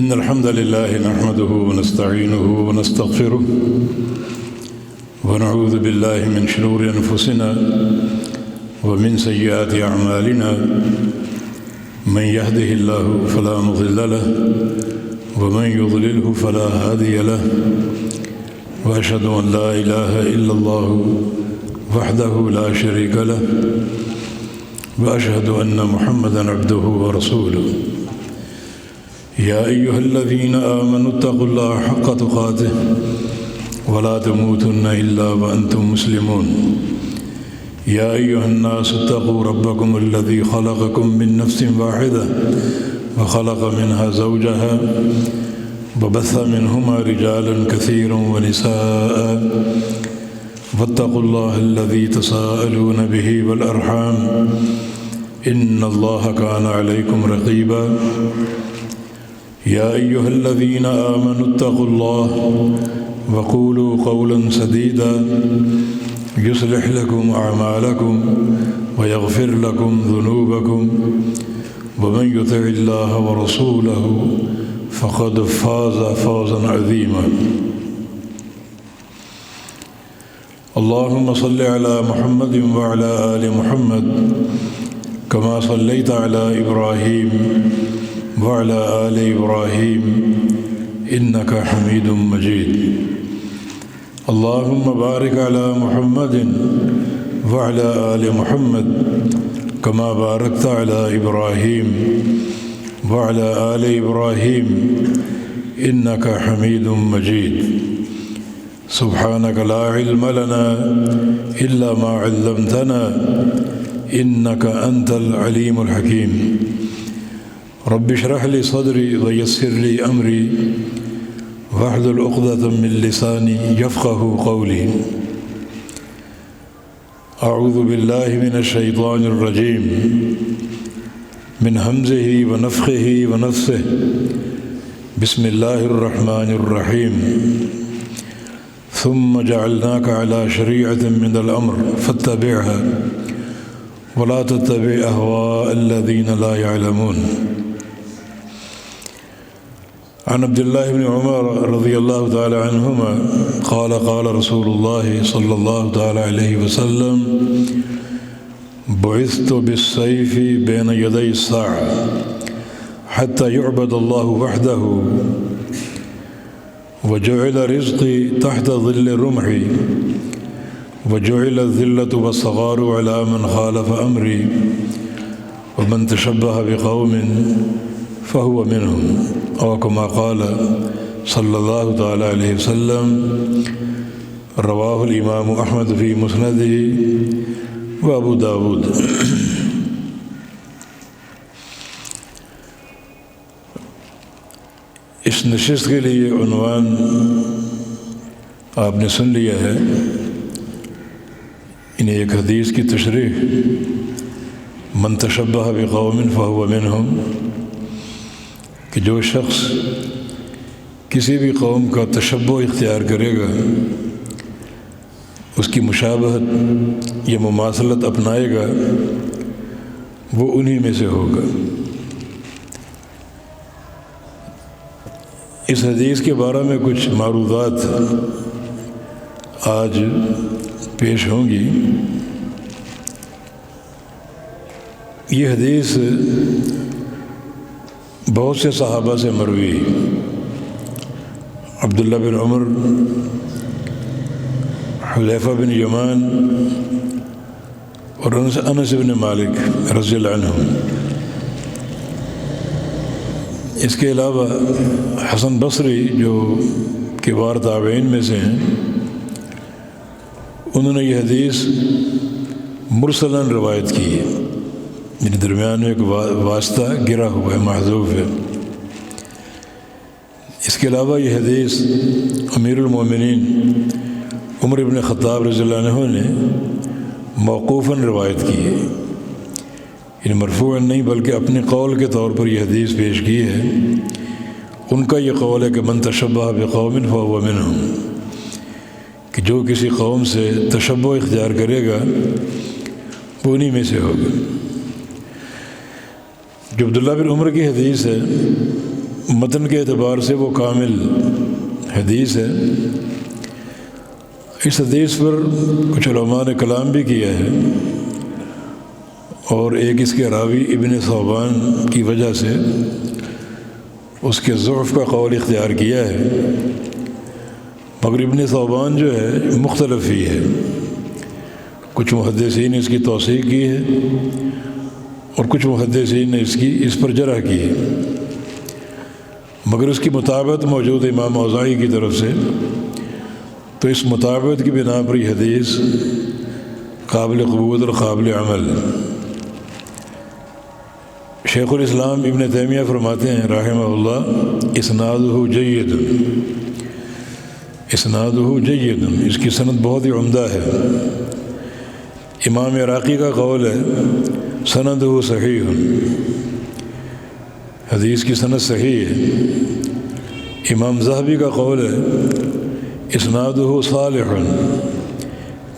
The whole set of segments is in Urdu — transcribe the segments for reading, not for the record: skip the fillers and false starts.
إن الحمد لله نحمده ونستعينه ونستغفره ونعوذ بالله من شرور أنفسنا ومن سيئات أعمالنا من يهده الله فلا مضل له ومن يضلله فلا هادي له وأشهد أن لا إله إلا الله وحده لا شريك له وأشهد أن محمدًا عبده ورسوله يا أيها الذين آمنوا اتقوا الله حق تقاته ولا تموتن إلا وأنتم مسلمون يا أيها الناس اتقوا ربكم الذي خلقكم من نفس واحدة وخلق منها زوجها وبث منهما رجالا كثيرا ونساء واتقوا الله الذي تساءلون به والأرحام إن الله كان عليكم رقيبا يا أيها الذين آمنوا اتقوا الله وقولوا قولا سديدا يصلح لكم أعمالكم ويغفر لكم ذنوبكم ومن يطع الله ورسوله فقد فاز فوزا عظيما اللهم صل على محمد وعلى آل محمد كما صليت على إبراهيم وعلى آل إبراهيم إنك حميد مجيد اللهم بارك على محمد وعلى آل محمد كما باركت على إبراهيم وعلى آل إبراهيم إنك حميد مجيد سبحانك لا علم لنا إلا ما علمتنا إنك أنت العليم الحكيم رب اشرح لي صدري ويسر لي أمري واحلل عقدة من لساني يفقه قولي أعوذ بالله من الشيطان الرجيم من همزه ونفخه ونفثه بسم الله الرحمن الرحيم ثم جعلناك على شريعة من الأمر فاتبعها ولا تتبع أهواء الذين لا يعلمون عن عبد الله بن عمر رضي الله تعالى عنهما قال قال رسول الله صلى الله تعالى عليه وسلم بعثت بالسيف بين يدي الساعة حتى يعبد الله وحده وجعل رزقي تحت ظل رمحي وجعل الذلة والصغار على من خالف أمري ومن تشبه بقوم فهو منهم أو كما قال صلى الله تعالى عليه وسلم رواه الإمام أحمد في مسنده وأبو داود اس نشست کے لیے عنوان آپ نے سن لیا ہے، انہیں ایک حدیث کی تشریح من تشبہ بقوم فہو منہم، کہ جو شخص کسی بھی قوم کا تشبہ اختیار کرے گا، اس کی مشابہت یا مماثلت اپنائے گا، وہ انہی میں سے ہوگا۔ اس حدیث کے بارے میں کچھ معروضات آج پیش ہوں گی۔ یہ حدیث بہت سے صحابہ سے مروی، عبداللہ بن عمر، حذیفہ بن یمان اور انس بن مالک رضی اللہ عنہ۔ اس کے علاوہ حسن بصری جو کبار تابعین میں سے ہیں، انہوں نے یہ حدیث مرسلاً روایت کی ہے، یعنی درمیان میں ایک واسطہ گرا ہوا ہے، محذوف ہے۔ اس کے علاوہ یہ حدیث امیر المومنین عمر بن خطاب رضی اللہ عنہ نے موقوفاً روایت کی ہے، یعنی مرفوعاً نہیں بلکہ اپنے قول کے طور پر یہ حدیث پیش کی ہے۔ ان کا یہ قول ہے کہ من تشبہ بقوم فہو منہم، کہ جو کسی قوم سے تشبہ اختیار کرے گا وہ انہی میں سے ہوگا۔ جو عبداللہ بن عمر کی حدیث ہے متن کے اعتبار سے وہ کامل حدیث ہے۔ اس حدیث پر کچھ علماء نے کلام بھی کیا ہے، اور ایک اس کے راوی ابن ثوبان کی وجہ سے اس کے ضعف کا قول اختیار کیا ہے، مگر ابن ثوبان جو ہے مختلف ہی ہے۔ کچھ محدثین نے اس کی توثیق کی ہے اور کچھ محدثین نے اس پر جرح کی ہے، مگر اس کی مطابقت موجود ہے امام اوزاعی کی طرف سے، تو اس مطابقت کی بنا پر یہ حدیث قابل قبول اور قابل عمل۔ شیخ الاسلام ابن تیمیہ فرماتے ہیں رحمہ اللہ، اسنادہ جید، اسنادہ جید، اس کی سند بہت ہی عمدہ ہے۔ امام عراقی کا قول ہے سندہ صحیح، حدیث کی سند صحیح ہے۔ امام ذہبی کا قول ہے اسنادہ صالح،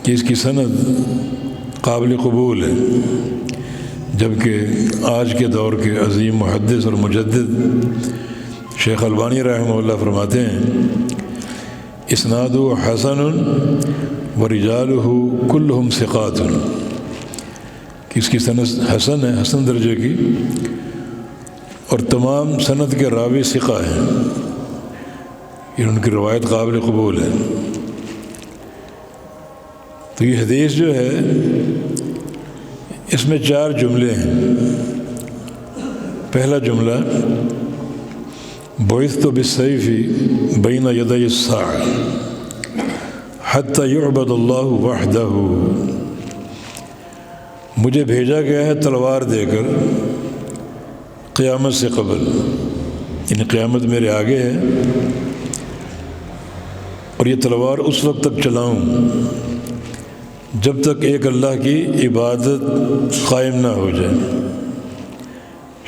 کہ اس کی سند قابل قبول ہے، جبکہ آج کے دور کے عظیم محدث اور مجدد شیخ البانی رحمہ اللہ فرماتے ہیں اسنادہ حسن ورجالہ کلہم ثقات، کہ اس کی سند حسن ہے، حسن درجے کی، اور تمام سند کے راوی ثقہ ہیں، یہ ان کی روایت قابل قبول ہے۔ تو یہ حدیث جو ہے اس میں 4 جملے ہیں۔ پہلا جملہ بعثت بالسیف بین یدی الساعة حتی یعبد اللہ وحدہ، مجھے بھیجا گیا ہے تلوار دے کر قیامت سے قبل، یعنی قیامت میرے آگے ہے، اور یہ تلوار اس وقت تک چلاؤں جب تک ایک اللہ کی عبادت قائم نہ ہو جائے،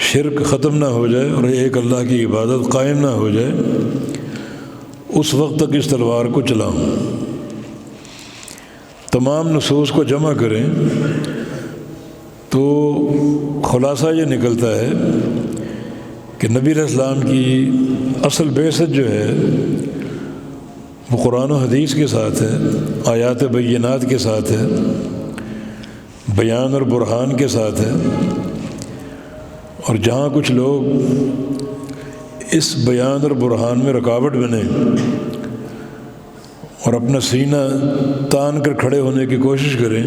شرک ختم نہ ہو جائے اور ایک اللہ کی عبادت قائم نہ ہو جائے، اس وقت تک اس تلوار کو چلاؤں۔ تمام نصوص کو جمع کریں تو خلاصہ یہ نکلتا ہے کہ نبی علیہ السلام کی اصل بعثت جو ہے وہ قرآن و حدیث کے ساتھ ہے، آیات بینات کے ساتھ ہے، بیان اور برہان کے ساتھ ہے، اور جہاں کچھ لوگ اس بیان اور برہان میں رکاوٹ بنے اور اپنا سینہ تان کر کھڑے ہونے کی کوشش کریں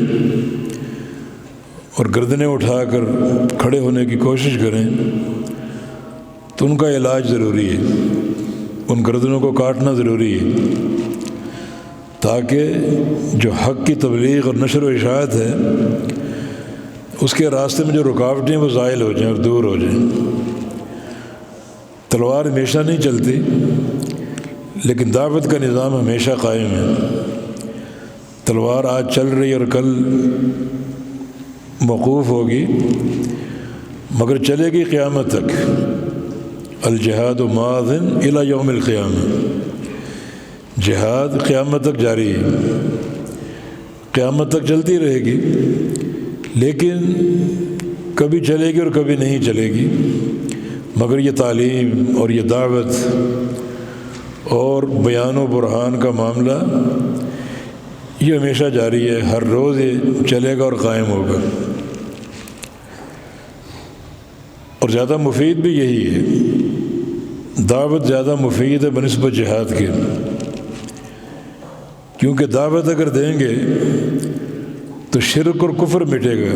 اور گردنیں اٹھا کر کھڑے ہونے کی کوشش کریں، تو ان کا علاج ضروری ہے، ان گردنوں کو کاٹنا ضروری ہے، تاکہ جو حق کی تبلیغ اور نشر و اشاعت ہے اس کے راستے میں جو رکاوٹیں وہ زائل ہو جائیں اور دور ہو جائیں۔ تلوار ہمیشہ نہیں چلتی، لیکن دعوت کا نظام ہمیشہ قائم ہے۔ تلوار آج چل رہی اور کل موقوف ہوگی، مگر چلے گی قیامت تک۔ الجہاد ماض الی یوم القیامہ، جہاد قیامت تک جاری ہے، قیامت تک چلتی رہے گی، لیکن کبھی چلے گی اور کبھی نہیں چلے گی، مگر یہ تعلیم اور یہ دعوت اور بیان و برہان کا معاملہ یہ ہمیشہ جاری ہے، ہر روز یہ چلے گا اور قائم ہوگا، اور زیادہ مفید بھی یہی ہے۔ دعوت زیادہ مفید ہے بنسبت جہاد کے، کیونکہ دعوت اگر دیں گے تو شرک اور کفر مٹے گا،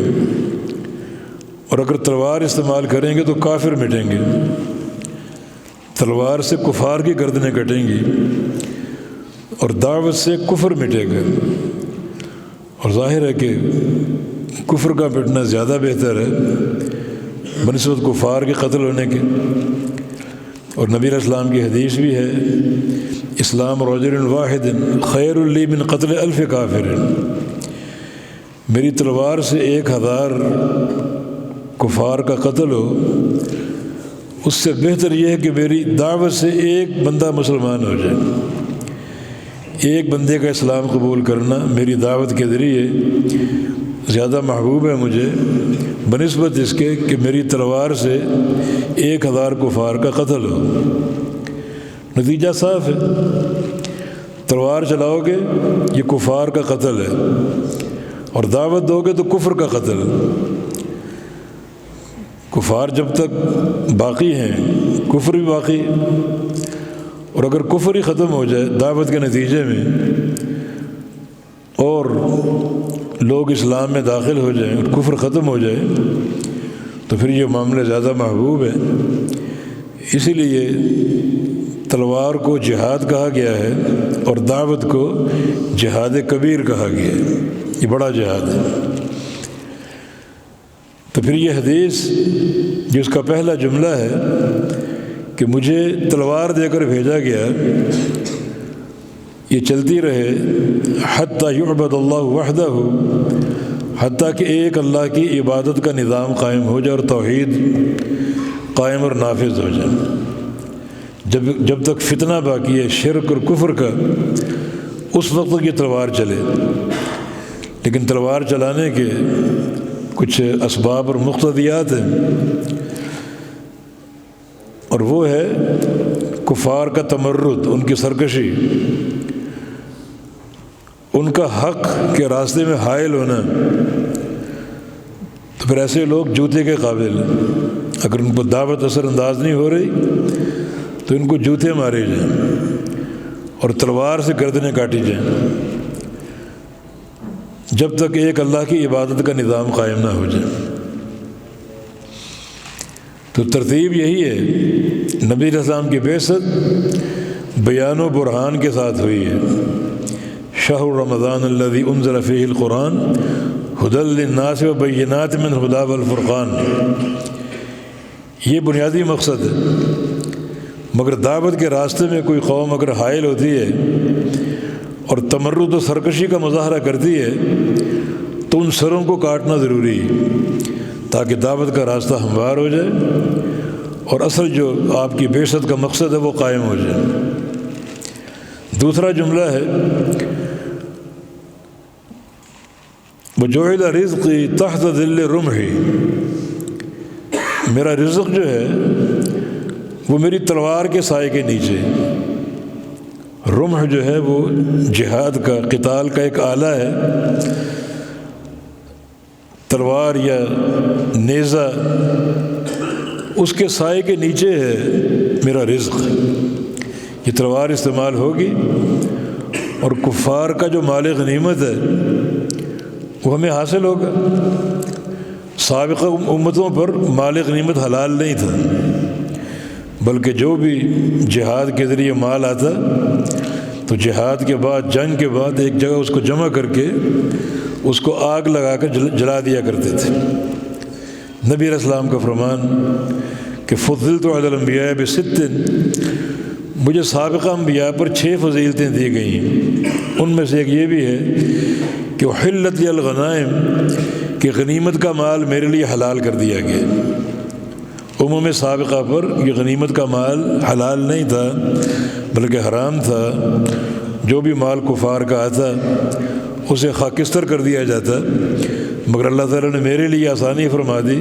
اور اگر تلوار استعمال کریں گے تو کافر مٹیں گے۔ تلوار سے کفار کی گردنیں کٹیں گی اور دعوت سے کفر مٹے گا، اور ظاہر ہے کہ کفر کا مٹنا زیادہ بہتر ہے بنسبت کفار کے قتل ہونے کے۔ اور نبی علیہ السلام کی حدیث بھی ہے اسلام رجل واحد خیر لی من قتل 1000 کافر، میری تلوار سے 1000 کفار کا قتل ہو اس سے بہتر یہ ہے کہ میری دعوت سے ایک بندہ مسلمان ہو جائے۔ ایک بندے کا اسلام قبول کرنا میری دعوت کے ذریعے زیادہ محبوب ہے مجھے بنسبت اس کے کہ میری تلوار سے 1000 کفار کا قتل ہو۔ نتیجہ صاف ہے، تلوار چلاؤ گے یہ کفار کا قتل ہے، اور دعوت دو گے تو کفر کا قتل۔ کفار جب تک باقی ہیں کفر بھی باقی ہے، اور اگر کفر ہی ختم ہو جائے دعوت کے نتیجے میں اور لوگ اسلام میں داخل ہو جائیں اور کفر ختم ہو جائے تو پھر یہ معاملہ زیادہ محبوب ہے۔ اسی لیے تلوار کو جہاد کہا گیا ہے اور دعوت کو جہاد کبیر کہا گیا ہے، یہ بڑا جہاد ہے۔ تو پھر یہ حدیث جس کا پہلا جملہ ہے کہ مجھے تلوار دے کر بھیجا گیا، یہ چلتی رہے حتیٰ یعبد اللہ وحدہ، حتیٰ کہ ایک اللہ کی عبادت کا نظام قائم ہو جائے اور توحید قائم اور نافذ ہو جائے۔ جب تک فتنہ باقی ہے شرک اور کفر کا، اس وقت تک یہ تلوار چلے۔ لیکن تلوار چلانے کے کچھ اسباب اور مقتضیات ہیں، اور وہ ہے کفار کا تمرد، ان کی سرکشی، ان کا حق کے راستے میں حائل ہونا۔ تو پھر ایسے لوگ جوتے کے قابل ہیں، اگر ان پر دعوت اثر انداز نہیں ہو رہی تو ان کو جوتے مارے جائیں اور تلوار سے گردنیں کاٹی جائیں، جب تک ایک اللہ کی عبادت کا نظام قائم نہ ہو جائے۔ تو ترتیب یہی ہے، نبی علیہ السلام کی بعثت بیان و برہان کے ساتھ ہوئی ہے۔ شہر رمضان الذی انزل فیہ القرآن ھدی للناس وبینات من الھدی والفرقان، یہ بنیادی مقصد ہے۔ مگر دعوت کے راستے میں کوئی قوم اگر حائل ہوتی ہے اور تمرد و سرکشی کا مظاہرہ کرتی ہے تو ان سروں کو کاٹنا ضروری ہے تاکہ دعوت کا راستہ ہموار ہو جائے اور اصل جو آپ کی بعثت کا مقصد ہے وہ قائم ہو جائے۔ دوسرا جملہ ہے وَجُعِلَ رِزْقِي تَحْتَ ظِلِّ رُمْحِ، میرا رزق جو ہے وہ میری تلوار کے سائے کے نیچے۔ رمح جو ہے وہ جہاد کا، قتال کا ایک آلہ ہے، تلوار یا نیزہ، اس کے سائے کے نیچے ہے میرا رزق۔ یہ تلوار استعمال ہوگی اور کفار کا جو مال غنیمت ہے وہ ہمیں حاصل ہوگا۔ سابقہ امتوں پر مال غنیمت حلال نہیں تھا، بلکہ جو بھی جہاد کے ذریعے مال آتا تو جہاد کے بعد، جنگ کے بعد ایک جگہ اس کو جمع کر کے اس کو آگ لگا کر جلا دیا کرتے تھے۔ نبی علیہ السلام کا فرمان کہ فضلت علی الانبیاء بست، مجھے سابقہ انبیاء پر 6 فضیلتیں دی گئیں، ان میں سے ایک یہ بھی ہے کہ احلت لی الغنائم، کہ غنیمت کا مال میرے لیے حلال کر دیا گیا۔ امم سابقہ پر یہ غنیمت کا مال حلال نہیں تھا بلکہ حرام تھا۔ جو بھی مال کفار کا آتا اسے خاکستر کر دیا جاتا، مگر اللہ تعالیٰ نے میرے لیے آسانی فرما دی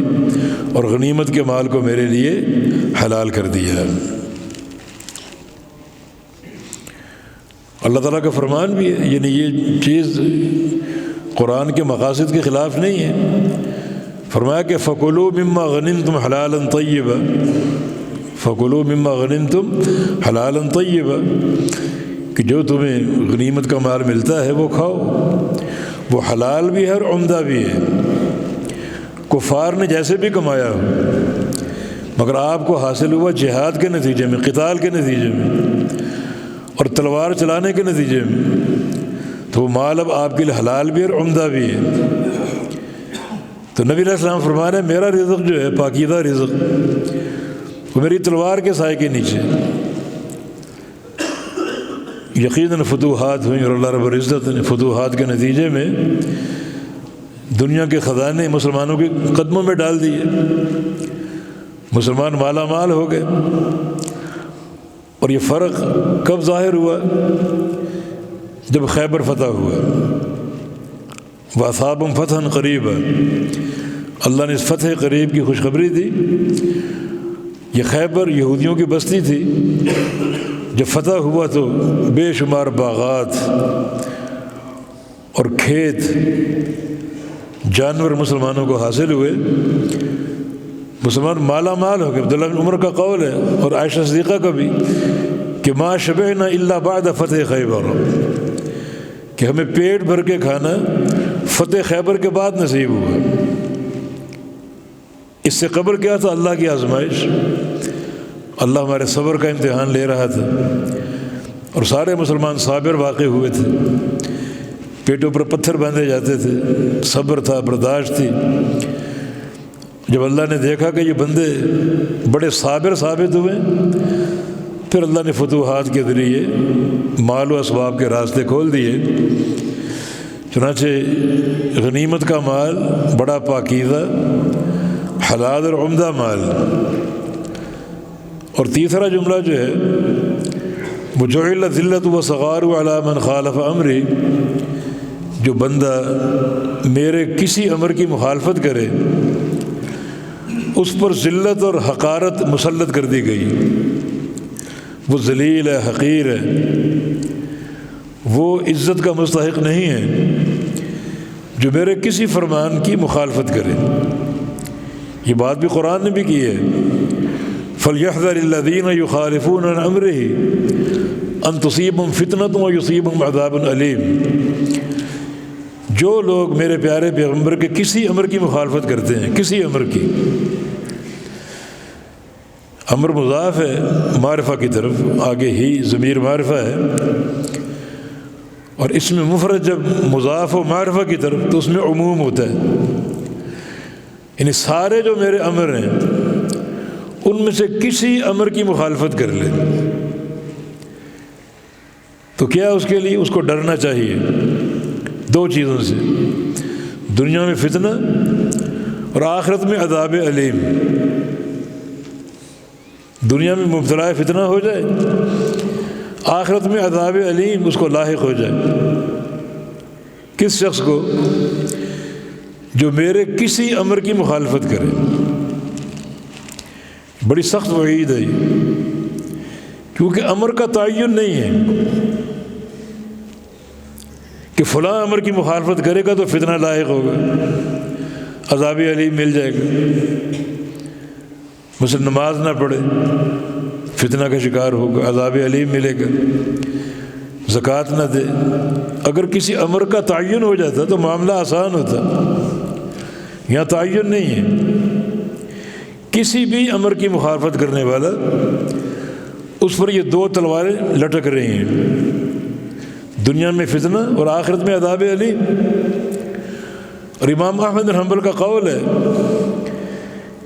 اور غنیمت کے مال کو میرے لیے حلال کر دیا۔ اللہ تعالیٰ کا فرمان بھی ہے، یعنی یہ چیز قرآن کے مقاصد کے خلاف نہیں ہے۔ فرمایا کہ فَكُلُوا مِمَّا غَنِمْتُمْ حَلَالًا طَيِّبًا، فَكُلُوا مِمَّا غَنِمْتُمْ حَلَالًا طَيِّبًا، کہ جو تمہیں غنیمت کا مال ملتا ہے وہ کھاؤ، وہ حلال بھی ہے اور عمدہ بھی ہے۔ کفار نے جیسے بھی کمایا ہو، مگر آپ کو حاصل ہوا جہاد کے نتیجے میں، قتال کے نتیجے میں اور تلوار چلانے کے نتیجے میں، تو وہ مال اب آپ کے لیے حلال بھی اور عمدہ بھی ہے۔ تو نبی علیہ السلام فرما رہے ہیں میرا رزق جو ہے پاکیزہ رزق، وہ میری تلوار کے سائے کے نیچے۔ یقیناً فتوحات ہوئیں اور اللہ رب العزت نے فتوحات کے نتیجے میں دنیا کے خزانے مسلمانوں کے قدموں میں ڈال دیے، مسلمان مالا مال ہو گئے۔ اور یہ فرق کب ظاہر ہوا؟ جب خیبر فتح ہوا۔ وَأَصَابَهُمْ فَتْحًا قَرِيبًا، اللہ نے اس فتح قریب کی خوشخبری دی۔ یہ خیبر یہودیوں کی بستی تھی، جب فتح ہوا تو بے شمار باغات اور کھیت، جانور مسلمانوں کو حاصل ہوئے، مسلمان مالا مال ہو گئے۔ عبداللہ بن عمر کا قول ہے اور عائشہ صدیقہ کا بھی کہ ما شبعنا الا بعد فتح خیبر، کہ ہمیں پیٹ بھر کے کھانا فتح خیبر کے بعد نصیب ہوا۔ اس سے قبل کیا تھا؟ اللہ کی آزمائش، اللہ ہمارے صبر کا امتحان لے رہا تھا، اور سارے مسلمان صابر واقع ہوئے تھے، پیٹوں پر پتھر باندھے جاتے تھے، صبر تھا، برداشت تھی۔ جب اللہ نے دیکھا کہ یہ بندے بڑے صابر ثابت ہوئے، پھر اللہ نے فتوحات کے ذریعے مال و اسباب کے راستے کھول دیے۔ چنانچہ غنیمت کا مال بڑا پاکیزہ، حلال اور عمدہ مال۔ اور تیسرا جملہ جو ہے وَجُعِلَ الذِّلَّةُ وَالصَّغَارُ عَلَىٰ مَنْ خَالَفَ أَمْرِي، جو بندہ میرے کسی امر کی مخالفت کرے اس پر ذلت اور حقارت مسلط کر دی گئی۔ وہ ذلیل ہے، حقیر ہے، وہ عزت کا مستحق نہیں ہے جو میرے کسی فرمان کی مخالفت کرے۔ یہ بات بھی قرآن نے بھی کی ہے، فَلْيَحْذَرِ الَّذِينَ يُخَالِفُونَ عَنْ أَمْرِهِ أَن تُصِيبَهُمْ فِتْنَةٌ وَيُصِيبَهُمْ عَذَابٌ أَلِيمٌ۔ جو لوگ میرے پیارے پیغمبر کے کسی امر کی مخالفت کرتے ہیں، کسی امر کی، امر مضاف ہے معرفہ کی طرف، آگے ہی ضمیر معرفہ ہے، اور اس میں مفرد جب مضاف و معرفہ کی طرف تو اس میں عموم ہوتا ہے، یعنی سارے جو میرے امر ہیں ان میں سے کسی امر کی مخالفت کر لے تو کیا اس کے لیے اس کو ڈرنا چاہیے دو چیزوں سے، دنیا میں فتنہ اور آخرت میں عذاب علیم۔ دنیا میں مبتلا فتنہ ہو جائے، آخرت میں عذاب علیم اس کو لاحق ہو جائے۔ کس شخص کو؟ جو میرے کسی امر کی مخالفت کرے۔ بڑی سخت وعید ہے کیونکہ امر کا تعین نہیں ہے کہ فلاں امر کی مخالفت کرے گا تو فتنہ لاحق ہوگا، عذاب علیم مل جائے گا۔ مثلا نماز نہ پڑھے، فتنہ کا شکار ہوگا، عذاب علیم ملے گا۔ زکوٰۃ نہ دے، اگر کسی امر کا تعین ہو جاتا تو معاملہ آسان ہوتا، یہاں تعین نہیں ہے۔ کسی بھی امر کی مخالفت کرنے والا اس پر یہ دو تلواریں لٹک رہی ہیں، دنیا میں فتنہ اور آخرت میں عذاب علیم۔ اور امام احمد بن حنبل کا قول ہے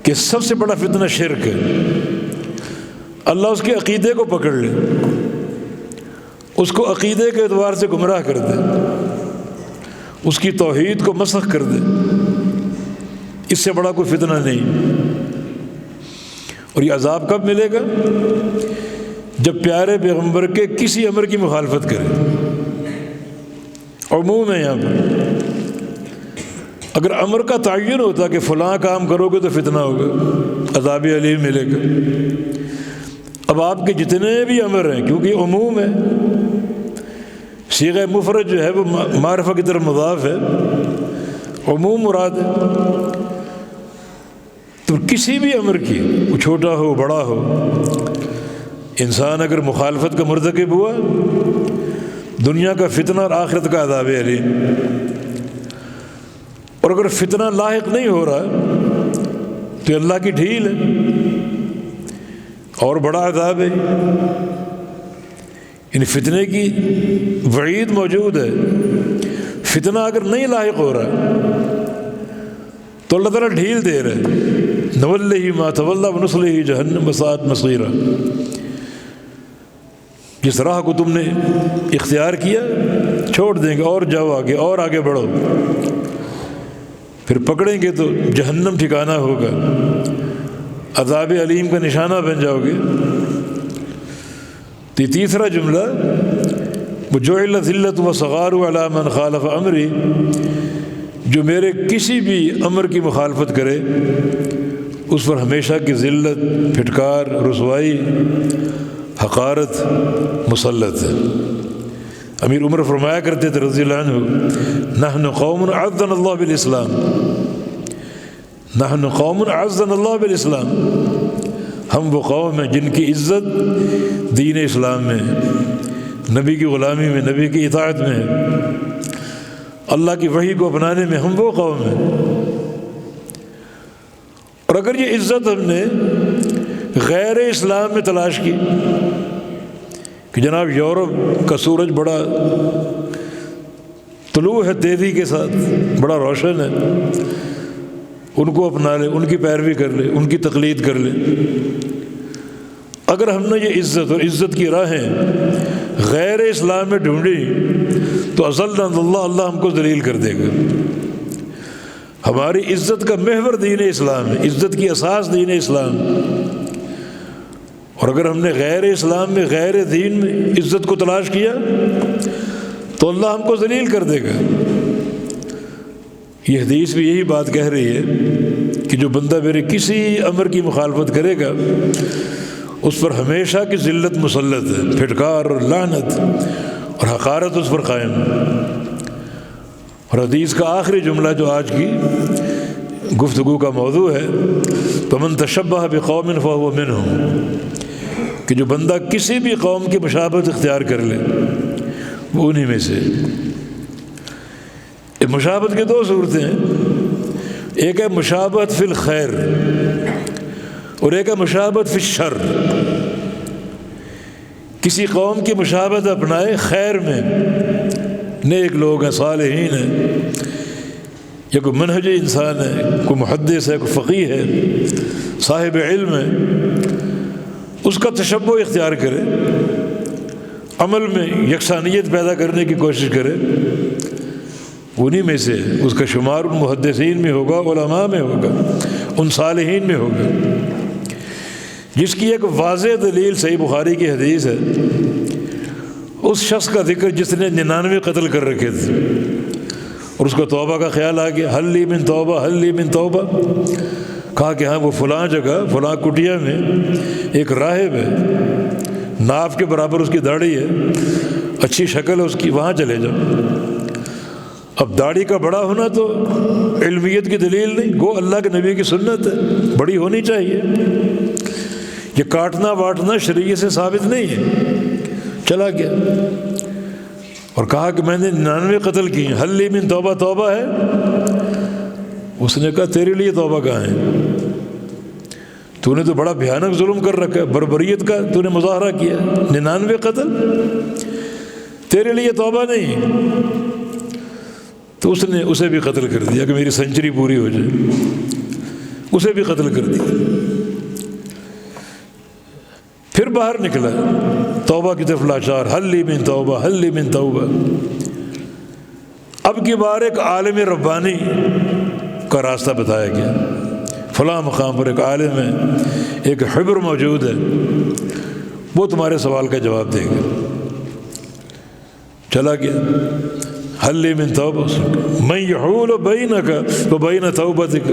کہ سب سے بڑا فتنہ شرک ہے۔ اللہ اس کے عقیدے کو پکڑ لے، اس کو عقیدے کے اعتبار سے گمراہ کر دے، اس کی توحید کو مسخ کر دے، اس سے بڑا کوئی فتنہ نہیں۔ اور یہ عذاب کب ملے گا؟ جب پیارے پیغمبر کے کسی امر کی مخالفت کرے۔ عموم ہے یہاں پر، اگر امر کا تعین ہوتا کہ فلاں کام کرو گے تو فتنہ ہوگا، عذاب علیم ملے گا۔ اب آپ کے جتنے بھی امر ہیں، کیونکہ عموم ہے، صیغہ مفرد جو ہے وہ معرفہ کی طرف مضاف ہے، عموم مراد ہے، تو کسی بھی امر کی، وہ چھوٹا ہو بڑا ہو، انسان اگر مخالفت کا مرتکب ہوا، دنیا کا فتنہ اور آخرت کا عذاب علیم۔ اور اگر فتنہ لاحق نہیں ہو رہا تو اللہ کی ڈھیل ہے اور بڑا عذاب ہے، یعنی فتنے کی وعید موجود ہے۔ فتنہ اگر نہیں لاحق ہو رہا تو اللہ تعالیٰ ڈھیل دے رہے، نوَلِّهِ مَا تَوَلَّىٰ وَنُصْلِهِ جَهَنَّمَ وَسَاءَتْ مَصِيرًا۔ جس راہ کو تم نے اختیار کیا چھوڑ دیں گے، اور جاؤ آگے، اور آگے بڑھو، پھر پکڑیں گے تو جہنم ٹھکانہ ہوگا، عذاب علیم کا نشانہ بن جاؤ گے۔ تو یہ تیسرا جملہ وَجُعِلَ الذِّلَّةُ وَالصَّغَارُ عَلَىٰ مَنْ خَالَفَ أَمْرِي، جو میرے کسی بھی امر کی مخالفت کرے اس پر ہمیشہ کی ذلت، پھٹکار، رسوائی، حقارت مسلط ہے۔ امیر عمر فرمایا کرتے تھے رضی اللہ عنہ، نحن قوم اعزنا اللہ بالاسلام، نحن قوم اعزنا اللہ بالاسلام، ہم وہ قوم ہیں جن کی عزت دین اسلام میں، نبی کی غلامی میں، نبی کی اطاعت میں، اللہ کی وحی کو اپنانے میں ہم وہ قوم ہیں۔ اور اگر یہ عزت ہم نے غیر اسلام میں تلاش کی کہ جناب یورپ کا سورج بڑا طلوع ہے تیزی کے ساتھ، بڑا روشن ہے، ان کو اپنا لے، ان کی پیروی کر لے، ان کی تقلید کر لے، اگر ہم نے یہ عزت اور عزت کی راہیں غیر اسلام میں ڈھونڈی تو اذلنا اللہ، اللہ ہم کو ذلیل کر دے گا۔ ہماری عزت کا محور دین اسلام ہے، عزت کی اساس دین اسلام، اور اگر ہم نے غیر اسلام میں، غیر دین میں عزت کو تلاش کیا تو اللہ ہم کو ذلیل کر دے گا۔ یہ حدیث بھی یہی بات کہہ رہی ہے کہ جو بندہ میرے کسی امر کی مخالفت کرے گا اس پر ہمیشہ کی ذلت مسلط ہے، پھٹکار اور لعنت اور حقارت اس پر قائم ہے۔ اور حدیث کا آخری جملہ جو آج کی گفتگو کا موضوع ہے، فَمَن تَشَبَّهَ بِقَوْمٍ فَهُوَ مِنْهُمْ، کہ جو بندہ کسی بھی قوم کی مشابہت اختیار کر لے وہ انہی میں سے۔ مشابہت کی دو صورتیں ہیں، ایک ہے مشابہت فی الخیر اور ایک ہے مشابہت فی الشر۔ کسی قوم کی مشابہت اپنائے خیر میں، نیک لوگ ہیں، صالحین ہیں، یا کوئی منہجی انسان ہے، کوئی محدث ہے، کوئی فقیہ ہے، صاحب علم ہے، اس کا تشبہ اختیار کرے، عمل میں یکسانیت پیدا کرنے کی کوشش کرے، انہی میں سے اس کا شمار ان محدثین میں ہوگا، علماء میں ہوگا، ان صالحین میں ہوگا۔ جس کی ایک واضح دلیل صحیح بخاری کی حدیث ہے، اس شخص کا ذکر جس نے 99 قتل کر رکھے تھے اور اس کو توبہ کا خیال آ گیا، حل لی من توبہ، حل لی من توبہ، کہا کہ ہاں وہ فلاں جگہ، فلاں کٹیا میں ایک راہب ہے، ناف کے برابر اس کی داڑھی ہے، اچھی شکل ہے اس کی، وہاں چلے جاؤ۔ اب داڑھی کا بڑا ہونا تو علمیت کی دلیل نہیں، گو اللہ کے نبی کی سنت ہے، بڑی ہونی چاہیے، یہ کاٹنا واٹنا شریعت سے ثابت نہیں ہے۔ چلا گیا اور کہا کہ میں نے 99 قتل کیے، حل لی من توبہ، توبہ ہے؟ اس نے کہا تیرے لیے توبہ کہاں ہے، تو نے تو بڑا بھیانک ظلم کر رکھا ہے، بربریت کا تو نے مظاہرہ کیا، 99 قتل، تیرے لیے توبہ نہیں۔ تو اس نے اسے بھی قتل کر دیا کہ میری سینچری پوری ہو جائے، اسے بھی قتل کر دیا۔ پھر باہر نکلا توبہ کی طرف لاچار، حل لی من توبہ، حل لی من توبہ۔ اب کی بار ایک عالم ربانی کا راستہ بتایا گیا، فلاں مقام پر ایک عالم ہے، ایک حبر موجود ہے، وہ تمہارے سوال کا جواب دے گا۔ چلا گیا، حل لی من توبہ، من یحول بینک وبین توبتک،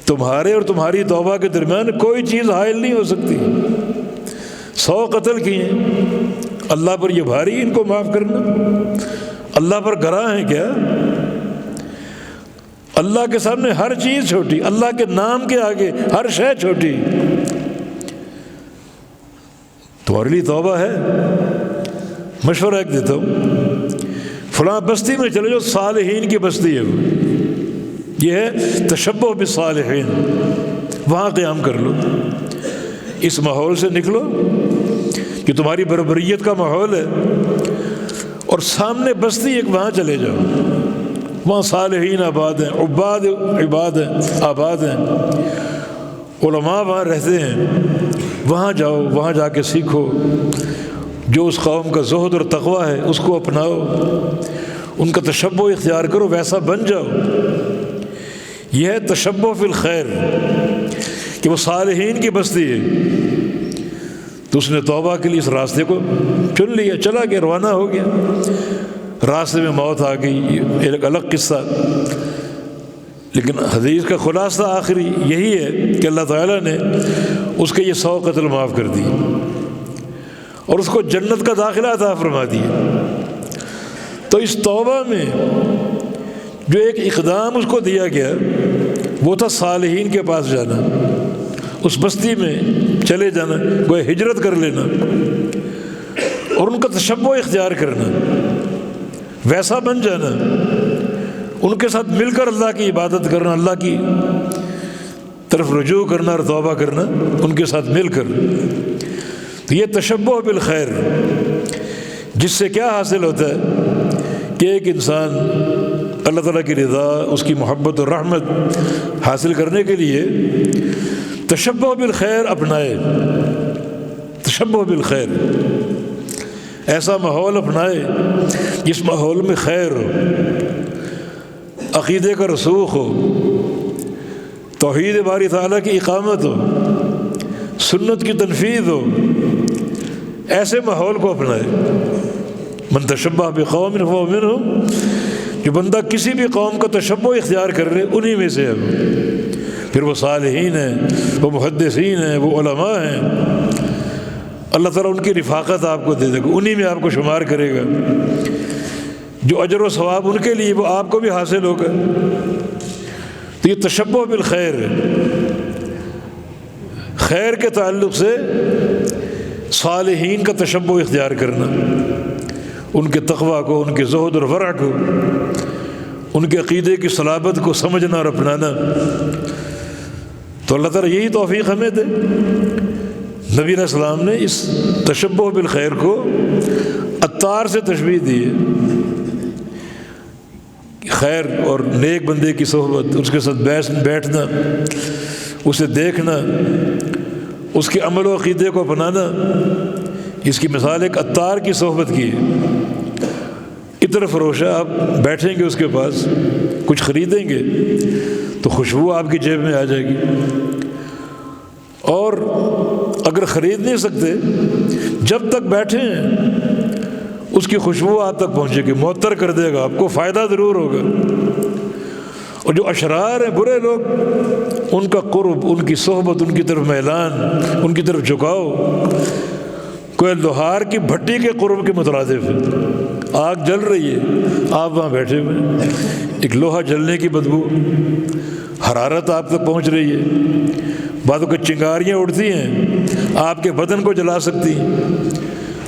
تمہارے اور تمہاری توبہ کے درمیان کوئی چیز حائل نہیں ہو سکتی۔ 100 قتل کیے، اللہ پر یہ بھاری ان کو معاف کرنا؟ اللہ پر گراں ہے کیا؟ اللہ کے سامنے ہر چیز چھوٹی، اللہ کے نام کے آگے ہر شے چھوٹی۔ تمہارے لیے توبہ ہے؟ مشورہ ایک دیتا ہوں، فلاں بستی میں چلے جو صالحین کی بستی ہے، وہ یہ ہے تشبہ بالصالحین، وہاں قیام کر لو، اس ماحول سے نکلو کہ تمہاری بربریت کا ماحول ہے، اور سامنے بستی ایک وہاں چلے جاؤ، وہاں صالحین آباد ہیں، عباد عباد ہیں، آباد ہیں، علماء وہاں رہتے ہیں، وہاں جاؤ، وہاں جا کے سیکھو، جو اس قوم کا زہد اور تقویٰ ہے اس کو اپناؤ، ان کا تشبہ اختیار کرو، ویسا بن جاؤ۔ یہ ہے تشبہ فی الخیر، کہ وہ صالحین کی بستی ہے، تو اس نے توبہ کے لیے اس راستے کو چن لیا، چلا گیا، روانہ ہو گیا۔ راستے میں موت آ گئی، ایک الگ قصہ، لیکن حدیث کا خلاصہ آخری یہی ہے کہ اللہ تعالیٰ نے اس کے یہ 100 قتل معاف کر دی اور اس کو جنت کا داخلہ عطا فرما دیا۔ تو اس توبہ میں جو ایک اقدام اس کو دیا گیا وہ تھا صالحین کے پاس جانا، اس بستی میں چلے جانا، وہ ہجرت کر لینا اور ان کا تشبہ اختیار کرنا، ویسا بن جانا، ان کے ساتھ مل کر اللہ کی عبادت کرنا، اللہ کی طرف رجوع کرنا اور توبہ کرنا ان کے ساتھ مل کر۔ تو یہ تشبہ بالخیر، جس سے کیا حاصل ہوتا ہے کہ ایک انسان اللہ تعالیٰ کی رضا، اس کی محبت اور رحمت حاصل کرنے کے لیے تشبہ بالخیر اپنائے، تشبہ بالخیر، ایسا ماحول اپنائے جس ماحول میں خیر ہو، عقیدے کا رسوخ ہو، توحید باری تعالیٰ کی اقامت ہو، سنت کی تنفیذ ہو، ایسے ماحول کو اپنائے۔ من تشبہ بقوم فہو منہم، جو بندہ کسی بھی قوم کا تشبہ اختیار کر لے انہی میں سے ہے وہ، پھر وہ صالحین ہیں، وہ محدثین ہیں، وہ علماء ہیں، اللہ تعالیٰ ان کی رفاقت آپ کو دے دے گا، انہی میں آپ کو شمار کرے گا، جو اجر و ثواب ان کے لیے وہ آپ کو بھی حاصل ہوگا۔ تو یہ تشبہ بالخیر ہے، خیر کے تعلق سے صالحین کا تشبہ اختیار کرنا، ان کے تقویٰ کو، ان کے زہد اور ورع کو، ان کے عقیدے کی صلابت کو سمجھنا اور اپنانا۔ تو اللہ تعالیٰ یہی توفیق ہمیں دے۔ نبی علیہ السلام نے اس تشبہ بالخیر کو عطار سے تشبیہ دی ہے، خیر اور نیک بندے کی صحبت، اس کے ساتھ بیٹھنا، اسے دیکھنا، اس کے عمل و عقیدے کو اپنانا، اس کی مثال ایک عطار کی صحبت کی ہے۔ عطر فروش ہے، آپ بیٹھیں گے اس کے پاس، کچھ خریدیں گے تو خوشبو آپ کی جیب میں آ جائے گی، اور اگر خرید نہیں سکتے جب تک بیٹھے ہیں اس کی خوشبو آپ تک پہنچے گی، معطر کر دے گا، آپ کو فائدہ ضرور ہوگا۔ اور جو اشرار ہیں، برے لوگ، ان کا قرب، ان کی صحبت، ان کی طرف میلان، ان کی طرف جھکاؤ کوئی لوہار کی بھٹی کے قرب کے مترادف ہے۔ آگ جل رہی ہے، آپ وہاں بیٹھے ہوئے، ایک لوہا جلنے کی بدبو، حرارت آپ تک پہنچ رہی ہے، بعضوں کی چنگاریاں اڑتی ہیں، آپ کے بدن کو جلا سکتی،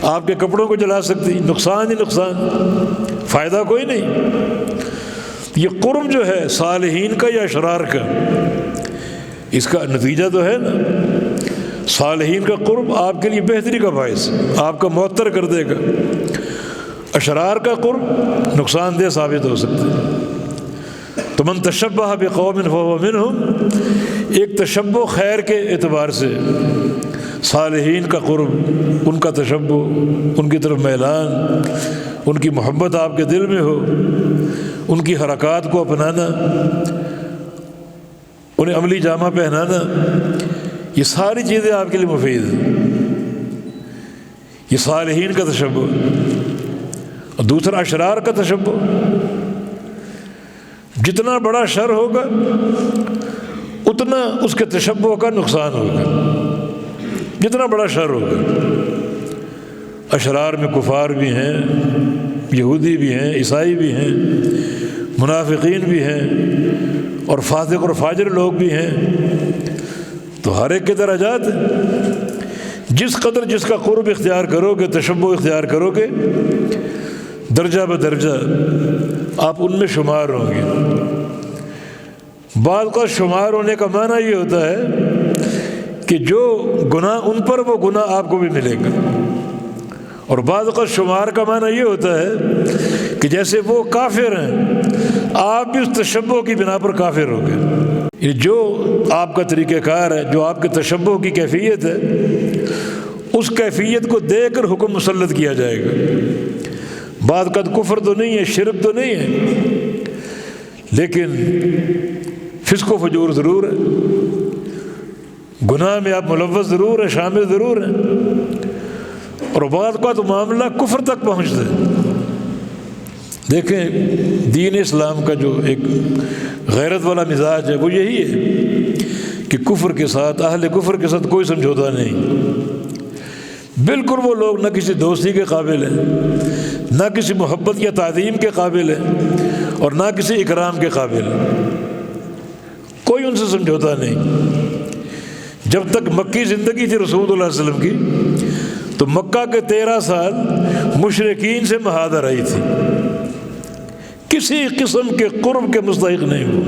آپ کے کپڑوں کو جلا سکتی، نقصان ہی نقصان، فائدہ کوئی نہیں۔ یہ قرب جو ہے صالحین کا یا اشرار کا، اس کا نتیجہ تو ہے نا، صالحین کا قرب آپ کے لیے بہتری کا باعث، آپ کا معطر کر دے گا، اشرار کا قرب نقصان دہ ثابت ہو سکتا ہے۔ تو من تشبہ بقوم فہو منہم، ایک تشبہ خیر کے اعتبار سے، صالحین کا قرب، ان کا تشبہ، ان کی طرف میلان، ان کی محبت آپ کے دل میں ہو، ان کی حرکات کو اپنانا، انہیں عملی جامہ پہنانا، یہ ساری چیزیں آپ کے لیے مفید ہیں۔ یہ صالحین کا تشبہ۔ اور دوسرا اشرار کا تشبہ، جتنا بڑا شر ہوگا اتنا اس کے تشبہ کا نقصان ہوگا، جتنا بڑا شر ہوگا۔ اشرار میں کفار بھی ہیں، یہودی بھی ہیں، عیسائی بھی ہیں، منافقین بھی ہیں، اور فاسق اور فاجر لوگ بھی ہیں۔ تو ہر ایک کے درجات ہیں، جس قدر جس کا قرب اختیار کرو گے، تشبہ اختیار کرو گے، درجہ بدرجہ آپ ان میں شمار ہوں گے۔ بعض کا شمار ہونے کا معنی یہ ہوتا ہے کہ جو گناہ ان پر، وہ گناہ آپ کو بھی ملے گا، اور بعض کا شمار کا معنی یہ ہوتا ہے کہ جیسے وہ کافر ہیں آپ بھی اس تشبہ کی بنا پر کافر ہو گئے۔ جو آپ کا طریقہ کار ہے، جو آپ کے تشبہ کی کیفیت ہے، اس کیفیت کو دے کر حکم مسلط کیا جائے گا۔ بعد کا کفر تو نہیں ہے، شرک تو نہیں ہے، لیکن فسق و فجور ضرور ہے، گناہ میں آپ ملوث ضرور ہیں، شامل ضرور ہیں، اور بعد کا تو معاملہ کفر تک پہنچتا ہے۔ دیکھیں دین اسلام کا جو ایک غیرت والا مزاج ہے وہ یہی ہے کہ کفر کے ساتھ، اہل کفر کے ساتھ کوئی سمجھوتا نہیں۔ بالکل وہ لوگ نہ کسی دوستی کے قابل ہیں، نہ کسی محبت یا تعظیم کے قابل ہیں، اور نہ کسی اکرام کے قابل ہیں۔ کوئی ان سے سمجھوتا نہیں۔ جب تک مکی زندگی تھی رسول اللہ علیہ وسلم کی، تو مکہ کے 13 سال مشرکین سے محاذ رہی تھی، کسی قسم کے قرب کے مستحق نہیں ہوئے،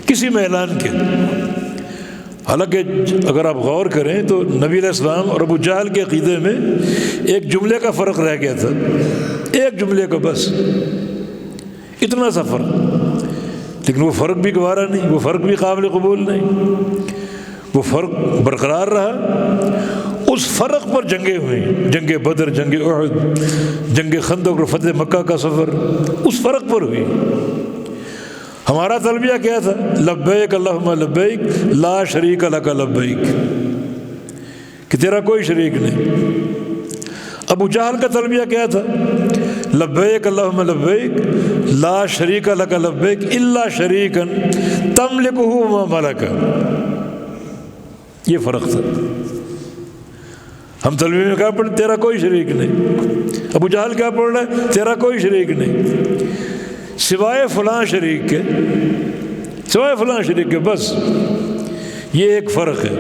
کسی میلان کے۔ حالانکہ اگر آپ غور کریں تو نبی علیہ السلام اور ابو جہل کے عقیدے میں ایک جملے کا فرق رہ گیا تھا، ایک جملے کا بس، اتنا سا فرق، لیکن وہ فرق بھی گوارا نہیں، وہ فرق بھی قابل قبول نہیں، وہ فرق برقرار رہا۔ اس فرق پر جنگیں ہوئیں، جنگ بدر، جنگ احد، جنگ خندق اور فتح مکہ کا سفر اس فرق پر ہوئی۔ ہمارا تلبیہ کیا تھا؟ لبیک اللہم لبیک لا شریک لک لبیک، کہ تیرا کوئی شریک نہیں۔ ابو جہل کا تلبیہ کیا تھا؟ لبیک اللہم لبیک لا شریک لک لبیک الا شریکا تملکہ وما ملک۔ یہ فرق تھا۔ ہم تلبیہ میں کیا پڑھ، تیرا کوئی شریک نہیں۔ ابو جہل کیا پڑھ رہا ہے؟ تیرا کوئی شریک نہیں سوائے فلاں شریک کے، سوائے فلاں شریک کے، بس یہ ایک فرق ہے۔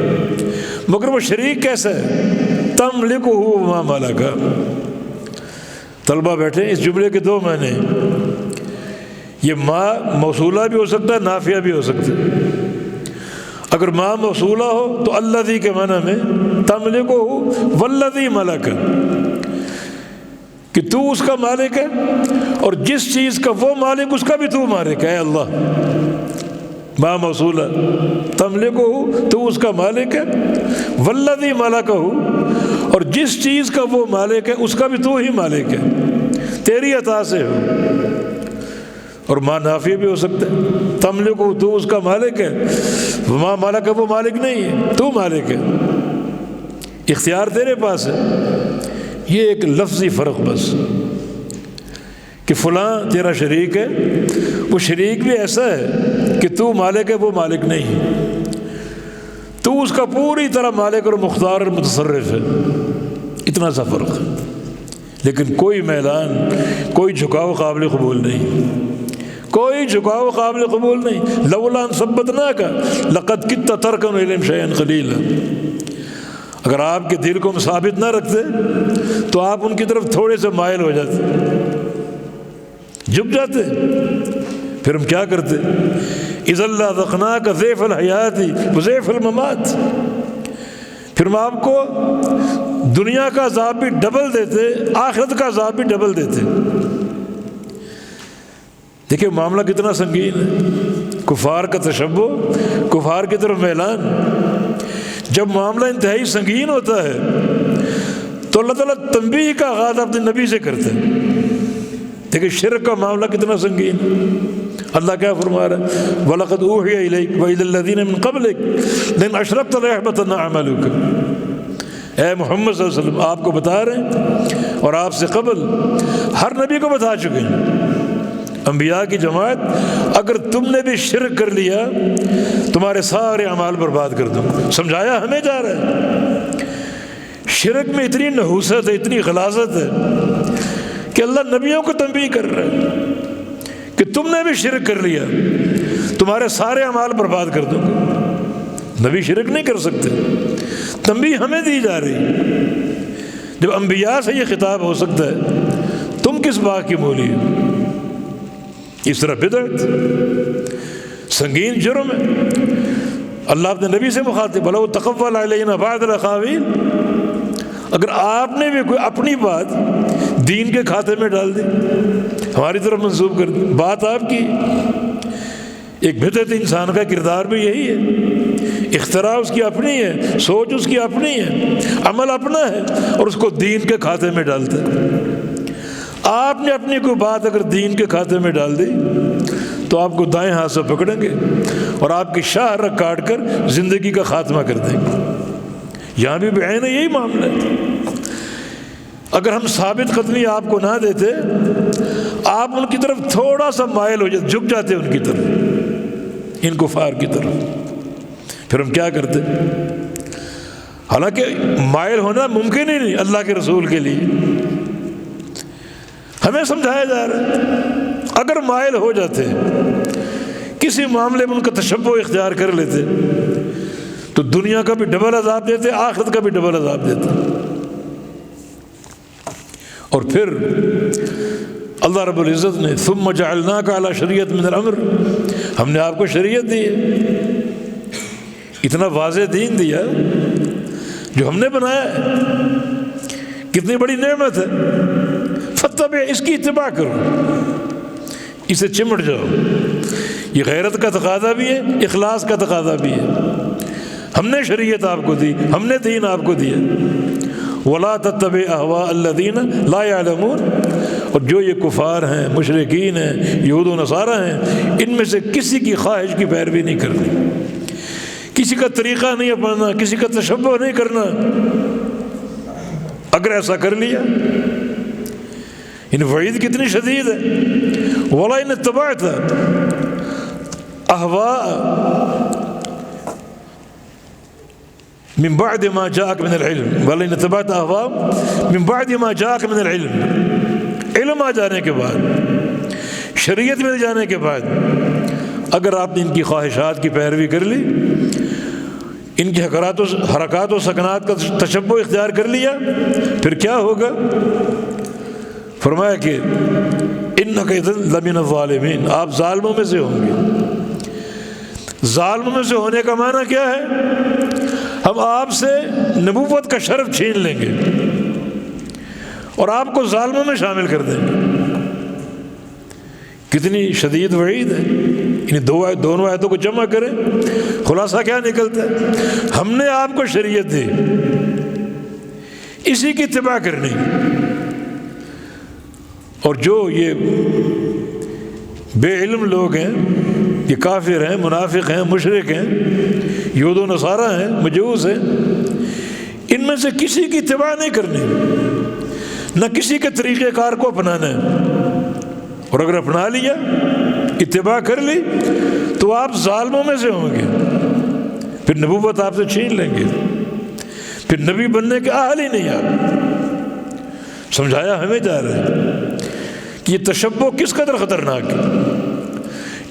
مگر وہ شریک کیسا ہے؟ تملکہ وما ملک۔ طلبہ بیٹھے، اس جملے کے 2 معنی، یہ ما موصولہ بھی ہو سکتا ہے، نافیہ بھی ہو سکتا ہے۔ اگر ما موصولہ ہو تو الذی کے معنی میں تملکہ والذی ملک، کہ تو اس کا مالک ہے اور جس چیز کا وہ مالک اس کا بھی تو مالک ہے۔ اے اللہ، ما موصولہ، تملکہ تو اس کا مالک ہے، والذی ملکہ اور جس چیز کا وہ مالک ہے اس کا بھی تو ہی مالک ہے، تیری عطا سے ہو۔ اور ما نافی بھی ہو سکتا ہے، تملکہ تو اس کا مالک ہے، ما ملک وہ مالک نہیں ہے، تو مالک ہے، اختیار تیرے پاس ہے۔ یہ ایک لفظی فرق بس، کہ فلاں تیرا شریک ہے، وہ شریک بھی ایسا ہے کہ تو مالک ہے، وہ مالک نہیں ہے، تو اس کا پوری طرح مالک اور مختار اور متصرف ہے، اتنا سا فرق ہے۔ لیکن کوئی میلان، کوئی جھکاؤ قابل قبول نہیں، کوئی جھکاؤ قابل قبول نہیں۔ لولا ان ثبتناک لقد کدت ترکن الیہم شیئا قلیلا، اگر آپ کے دل کو ہم ثابت نہ رکھتے تو آپ ان کی طرف تھوڑے سے مائل ہو جاتے، جھک جاتے۔ پھر ہم کیا کرتے؟ اذا لذقناک ضیف الحیات وضیف الممات، پھر ہم آپ کو دنیا کا عذاب بھی ڈبل دیتے، آخرت کا عذاب بھی ڈبل دیتے۔ دیکھیں معاملہ کتنا سنگین ہے، کفار کا تشبہ، کفار کی طرف میلان۔ جب معاملہ انتہائی سنگین ہوتا ہے تو اللہ تعالیٰ تنبیہ کا آغاز اپنے نبی سے کرتے ہیں۔ دیکھیں شرک کا معاملہ کتنا سنگین، اللہ کیا فرما رہا ہے؟ وَلَقَدْ أُوحِيَ إِلَيْكَ وَإِلَى الَّذِينَ مِن قَبْلِكَ لَئِنْ أَشْرَكْتَ لَيَحْبَطَنَّ عَمَلُكَ۔ اے محمد صلی اللہ علیہ وسلم، آپ کو بتا رہے ہیں، اور آپ سے قبل ہر نبی کو بتا چکے ہیں، انبیاء کی جماعت، اگر تم نے بھی شرک کر لیا تمہارے سارے اعمال برباد کر دوں۔ سمجھایا ہمیں جا رہا ہے۔ شرک میں اتنی نحوست ہے، اتنی غلاظت ہے کہ اللہ نبیوں کو تنبیہ کر رہا ہے کہ تم نے بھی شرک کر لیا تمہارے سارے اعمال برباد کر دوں گا۔ نبی شرک نہیں کر سکتے، تنبیہ ہمیں دی جا رہی۔ جب انبیاء سے یہ خطاب ہو سکتا ہے، تم کس بات کی مولی ہو؟ اس طرح بدعت سنگین جرم ہے۔ اللہ اپنے نبی سے مخاطب، بھلا وہ تقول علینا بعض الاقاویل، اگر آپ نے بھی کوئی اپنی بات دین کے کھاتے میں ڈال دی، ہماری طرف منسوب کر دی، بات آپ کی۔ ایک بدعت انسان کا کردار بھی یہی ہے، اختراع اس کی اپنی ہے، سوچ اس کی اپنی ہے، عمل اپنا ہے، اور اس کو دین کے کھاتے میں ڈالتا ہے۔ آپ نے اپنی کوئی بات اگر دین کے کھاتے میں ڈال دی تو آپ کو دائیں ہاتھ سے پکڑیں گے اور آپ کی شاہ رگ کاٹ کر زندگی کا خاتمہ کر دیں گے۔ یہاں بھی بعین یہی معاملہ ہے۔ اگر ہم ثابت قدمی آپ کو نہ دیتے، آپ ان کی طرف تھوڑا سا مائل ہو جاتے، جھک جاتے ان کی طرف، ان کفار کی طرف۔ پھر ہم کیا کرتے؟ حالانکہ مائل ہونا ممکن ہی نہیں اللہ کے رسول کے لیے، ہمیں سمجھایا جا رہا ہے اگر مائل ہو جاتے، کسی معاملے میں ان کا تشبہ اختیار کر لیتے تو دنیا کا بھی ڈبل عذاب دیتے، آخرت کا بھی ڈبل عذاب دیتے۔ اور پھر اللہ رب العزت نے ثم جعلناک علی شریعت من الامر، ہم نے آپ کو شریعت دی ہے، اتنا واضح دین دیا جو ہم نے بنایا ہے، کتنی بڑی نعمت ہے۔ فتبع، اس کی اتباع کرو، اسے چمٹ جاؤ۔ یہ غیرت کا تقاضا بھی ہے، اخلاص کا تقاضا بھی ہے۔ ہم نے شریعت آپ کو دی، ہم نے دین آپ کو دیا۔ وَلَا تَتَّبِعْ أَهْوَاءَ الَّذِينَ لَا يَعْلَمُونَ، اور جو یہ کفار ہیں، مشرکین ہیں، یہود و نصارہ ہیں، ان میں سے کسی کی خواہش کی پیروی نہیں کرنی، کسی کا طریقہ نہیں اپنانا، کسی کا تشبہ نہیں کرنا۔ اگر ایسا کر لیا، ان وعید کتنی شدید ہے۔ وَلَئِنِ اتَّبَعْتَ أَهْوَاءَ من بعد ما جاءك من العلم، ولئن اتبعت أهواءهم من بعد ما جاءك من العلم، علم آ جانے کے بعد، شریعت مل جانے کے بعد اگر آپ نے ان کی خواہشات کی پیروی کر لی، ان کی حرکات و سکنات کا تشبہ اختیار کر لیا، پھر کیا ہوگا؟ فرمایا کہ انک اذا لمن الظالمین، آپ ظالموں میں سے ہوں گے۔ ظالموں میں سے ہونے کا معنی کیا ہے؟ ہم آپ سے نبوت کا شرف چھین لیں گے اور آپ کو ظالموں میں شامل کر دیں گے۔ کتنی شدید وعید ہے۔ ان دونوں آیتوں کو جمع کریں، خلاصہ کیا نکلتا ہے؟ ہم نے آپ کو شریعت دی، اسی کی اتباع کرنی، اور جو یہ بے علم لوگ ہیں، یہ کافر ہیں، منافق ہیں، مشرک ہیں، یہود و نصارہ ہیں، مجوس ہیں، ان میں سے کسی کی اتباع نہیں کرنی، نہ کسی کے طریقہ کار کو اپنانا ہے۔ اور اگر اپنا لیا، اتباع کر لی، تو آپ ظالموں میں سے ہوں گے، پھر نبوت آپ سے چھین لیں گے، پھر نبی بننے کے اہل ہی نہیں آپ۔ سمجھایا ہمیں جا رہا ہے کہ یہ تشبہ کس قدر خطرناک ہے۔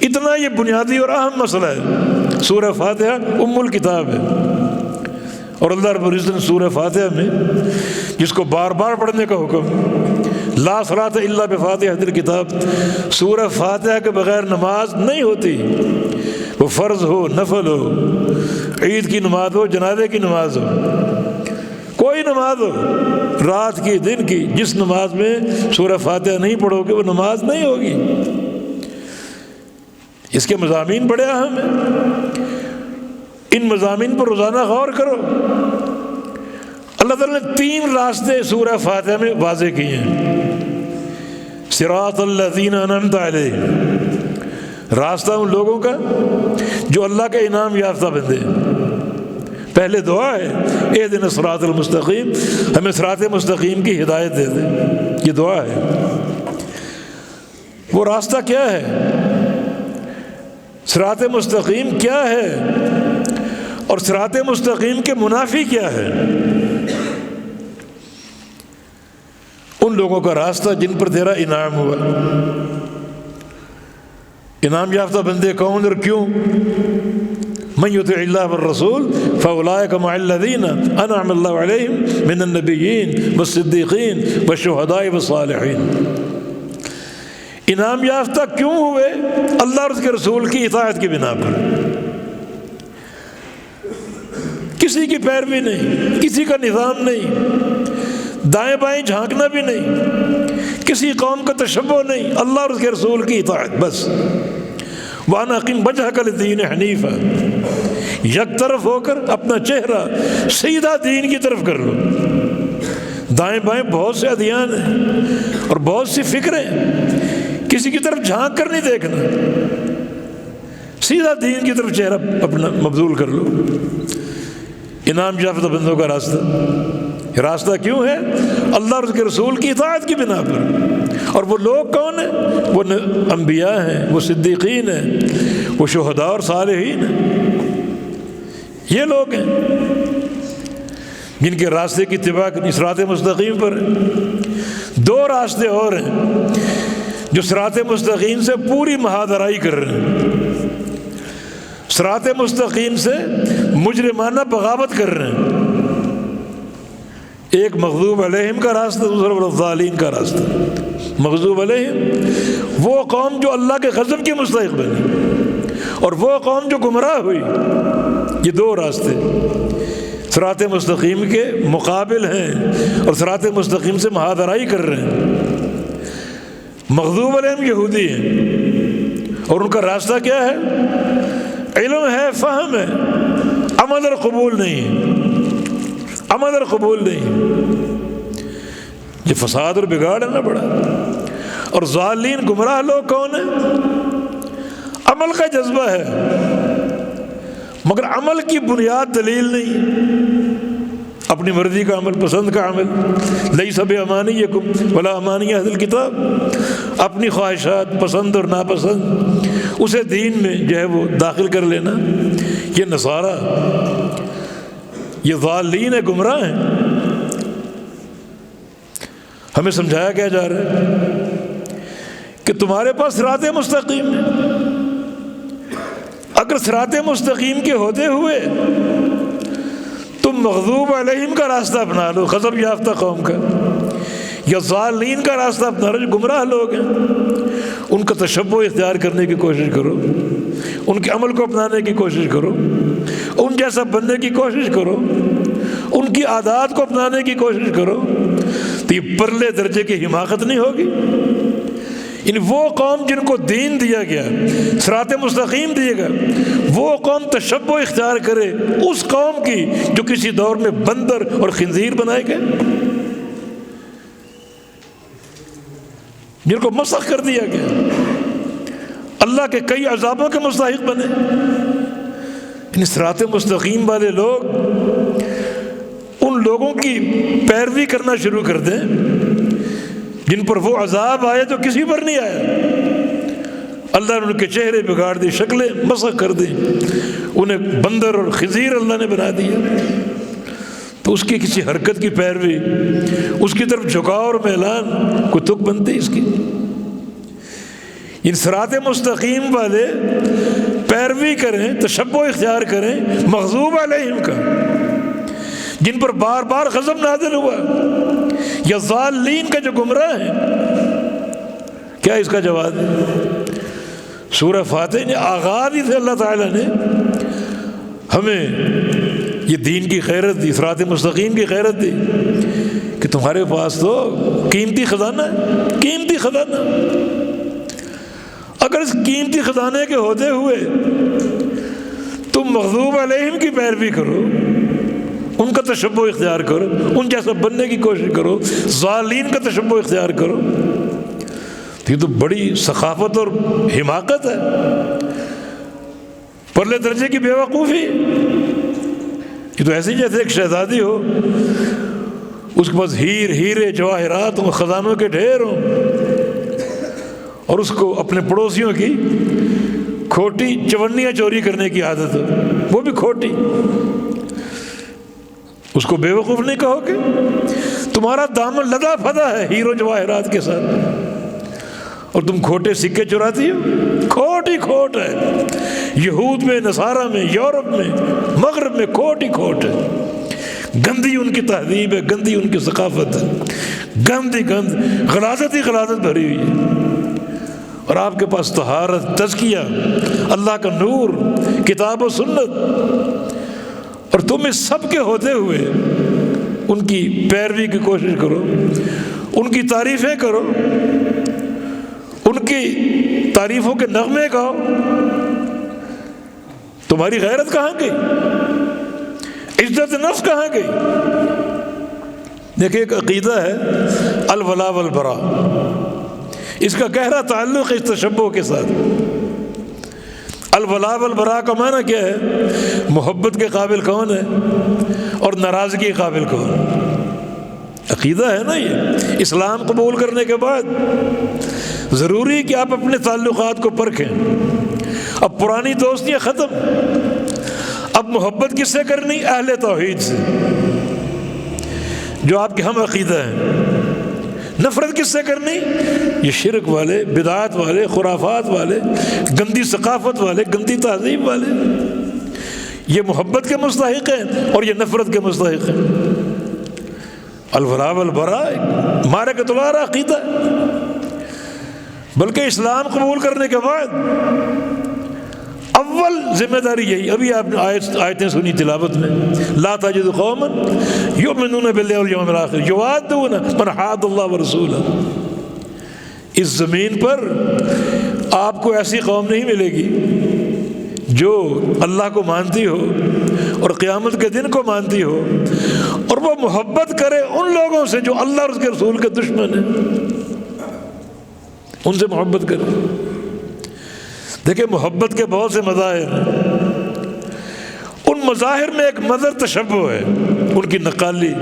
اتنا یہ بنیادی اور اہم مسئلہ ہے۔ سورہ فاتحہ ام الکتاب ہے، اور اللہ رب العزت نے سورہ فاتحہ میں جس کو بار بار پڑھنے کا حکم، لا صلاۃ الا بفاتحۃ الکتاب، سورہ فاتحہ کے بغیر نماز نہیں ہوتی، وہ فرض ہو، نفل ہو، عید کی نماز ہو، جنازے کی نماز ہو، کوئی نماز ہو، رات کی، دن کی، جس نماز میں سورہ فاتحہ نہیں پڑھو گے وہ نماز نہیں ہوگی۔ اس کے مضامین بڑے اہم ہیں، ان مضامین پر روزانہ غور کرو۔ اللہ تعالیٰ نے 3 راستے سورہ فاتحہ میں واضح کیے ہیں۔ صراط الذین انعمت علیہم، راستہ ان لوگوں کا جو اللہ کے انعام یافتہ بندے ہیں۔ پہلے دعا ہے اہدنا الصراط المستقیم، ہمیں صراط مستقیم کی ہدایت دے دے، یہ دعا ہے۔ وہ راستہ کیا ہے؟ صراط مستقیم کیا ہے اور صراط مستقیم کے منافی کیا ہے؟ ان لوگوں کا راستہ جن پر تیرا انعام ہوا۔ انعام یافتہ بندے کون اور کیوں؟ من یطع اللہ والرسول فاولئک مع الذین انعم اللہ علیہم من النبیین والصدیقین والشہداء والصالحین۔ انعام یافتہ کیوں ہوئے؟ اللہ اور اس کے رسول کی اطاعت کی بنا پر، کسی کی پیروی نہیں، کسی کا نظام نہیں، دائیں بائیں جھانکنا بھی نہیں، کسی قوم کا تشبہ نہیں، اللہ اور اس کے رسول کی اطاعت بس۔ وَأَنْ أَقِمْ وَجْهَكَ لِلدِّينِ حَنِيفًا، یک طرف ہو کر اپنا چہرہ سیدھا دین کی طرف کر لو۔ دائیں بائیں بہت سے ادیان ہیں اور بہت سی فکریں، کسی کی طرف جھانک کر نہیں دیکھنا، سیدھا دین کی طرف چہرہ اپنا مبذول کر لو۔ انعام یافتہ بندوں کا راستہ یہ راستہ کیوں ہے؟ اللہ اور اس کے رسول کی اطاعت کی بنا پر۔ اور وہ لوگ کون ہیں؟ وہ انبیاء ہیں، وہ صدیقین ہیں، وہ شہداء اور صالحین ہیں۔ یہ لوگ ہیں جن کے راستے کی اتباع صراط مستقیم پر ہے۔ دو راستے اور ہیں جو صراط مستقیم سے پوری مہادرائی کر رہے ہیں، صراط مستقیم سے مجرمانہ بغاوت کر رہے ہیں۔ ایک مغضوب علیہم کا راستہ، دوسرا الضالین کا راستہ۔ مغضوب علیہم وہ قوم جو اللہ کے غضب کی مستحق بنی، اور وہ قوم جو گمراہ ہوئی۔ یہ دو راستے صراط مستقیم کے مقابل ہیں اور صراط مستقیم سے مہادرائی کر رہے ہیں۔ مغضوب علیہم یہودی ہیں، اور ان کا راستہ کیا ہے؟ علم ہے، فہم ہے، عمل اور قبول نہیں ہے، عمل اور قبول نہیں۔ یہ فساد اور بگاڑ ہے نا بڑا۔ اور ضالین گمراہ لوگ کون ہیں؟ عمل کا جذبہ ہے مگر عمل کی بنیاد دلیل نہیں، اپنی مرضی کا عمل، پسند کا عمل۔ لیس بامانیکم ولا امانی اہل الکتاب، اپنی خواہشات، پسند اور ناپسند، اسے دین میں جو ہے وہ داخل کر لینا۔ یہ نصارہ، یہ ضالین ہے، گمراہ ہیں۔ ہمیں سمجھایا کیا جا رہا ہے کہ تمہارے پاس صراط مستقیم ہے، اگر صراط مستقیم کے ہوتے ہوئے تم مغضوب علیہم کا راستہ اپنا لو، غضب یافتہ قوم کا، یا ضالین کا راستہ اپنا لو، جو گمراہ لوگ ہیں، ان کا تشبہ اختیار کرنے کی کوشش کرو، ان کے عمل کو اپنانے کی کوشش کرو، ان جیسا بننے کی کوشش کرو، ان کی عادات کو اپنانے کی کوشش کرو، تو یہ پرلے درجے کی حماقت نہیں ہوگی؟ یعنی وہ قوم جن کو دین دیا گیا، صراط مستقیم دیا گیا، وہ قوم تشبہ اختیار کرے اس قوم کی جو کسی دور میں بندر اور خنزیر بنائے گئے، جن کو مسخ کر دیا گیا، اللہ کے کئی عذابوں کے مستحق بنے۔ یعنی صراط مستقیم والے لوگ ان لوگوں کی پیروی کرنا شروع کر دیں جن پر وہ عذاب آئے جو کسی پر نہیں آیا۔ اللہ نے ان کے چہرے بگاڑ دی، شکلیں مسخ کر دی، انہیں بندر اور خنزیر اللہ نے بنا دیا۔ تو اس کی کسی حرکت کی پیروی، اس کی طرف جھکاؤ اور میلان کوئی تک بنتی اس کی؟ ان صراط مستقیم والے پیروی کریں، تشبہ اختیار کریں مغضوب علیہم کا، جن پر بار بار غضب نازل ہوا، یا ضالین کا جو گمراہ ہیں۔ کیا اس کا جواب ہے؟ سورہ فاتح نے آغاز ہی سے اللہ تعالیٰ نے ہمیں یہ دین کی خیرت دی، صراط مستقیم کی خیرت دی کہ تمہارے پاس تو قیمتی خزانہ ہے، قیمتی خزانہ۔ اگر اس قیمتی خزانے کے ہوتے ہوئے تم مغضوب علیہم کی پیروی کرو، ان کا تشبہ اختیار کرو، ان جیسا بننے کی کوشش کرو، ضالین کا تشبہ اختیار کرو، تو یہ تو بڑی سخاوت اور حماقت ہے، پرلے درجے کی بے وقوفی۔ یہ تو ایسے جیسے ایک شہزادی ہو، اس کے پاس ہیرے جواہرات ہوں، خزانوں کے ڈھیر ہوں، اور اس کو اپنے پڑوسیوں کی کھوٹی چونیاں چوری کرنے کی عادت ہو، وہ بھی کھوٹی۔ اس کو بے وقوف نہیں کہو گے؟ تمہارا دامن لدا پھدا ہے ہیرو جواہرات کے ساتھ، اور تم کھوٹے سکے چراتی ہو۔ کھوٹ ہی کھوٹ ہے، یہود میں، نصارہ میں، یورپ میں، مغرب میں کھوٹ ہی کھوٹ ہے۔ گندی ان کی تہذیب ہے، گندی ان کی ثقافت ہے، گند غلاظت ہی غلاظت بھری ہوئی ہے۔ اور آپ کے پاس طہارت، تزکیہ، اللہ کا نور، کتاب و سنت، اور تم اس سب کے ہوتے ہوئے ان کی پیروی کی کوشش کرو، ان کی تعریفیں کرو، ان کی تعریفوں کے نغمے گاؤ۔ تمہاری غیرت کہاں گئی؟ عزت نفس کہاں گئی؟ دیکھیں، ایک عقیدہ ہے الولا والبرا، اس کا گہرا تعلق ہے اس تشبہ کے ساتھ۔ الولا والبرا کا معنی کیا ہے؟ محبت کے قابل کون ہے اور ناراضگی کے قابل کون ہے؟ عقیدہ ہے نا یہ. اسلام قبول کرنے کے بعد ضروری کہ آپ اپنے تعلقات کو پرکھیں. اب پرانی دوستیاں ختم، اب محبت کس سے کرنی؟ اہل توحید سے، جو آپ کے ہم عقیدہ ہیں. نفرت کس سے کرنی؟ یہ شرک والے، بدعات والے، خرافات والے، گندی ثقافت والے، گندی تہذیب والے. یہ محبت کے مستحق ہیں اور یہ نفرت کے مستحق ہیں. الولاء والبراء معرکۃ العراء عقیدہ. بلکہ اسلام قبول کرنے کے بعد اول ذمہ داری یہی. ابھی آپ نے آیتیں سنی تلاوت میں، لا تجد قوما یؤمنون باللہ والیوم الآخر یوادون من حاد اللہ ورسولہ. اس زمین پر آپ کو ایسی قوم نہیں ملے گی جو اللہ کو مانتی ہو اور قیامت کے دن کو مانتی ہو اور وہ محبت کرے ان لوگوں سے جو اللہ اور اس کے رسول کے دشمن ہیں. ان سے محبت کرے. دیکھیں محبت کے بہت سے مظاہر ہیں. ان مظاہر میں ایک مظہر تشبہ ہے، ان کی نقالی.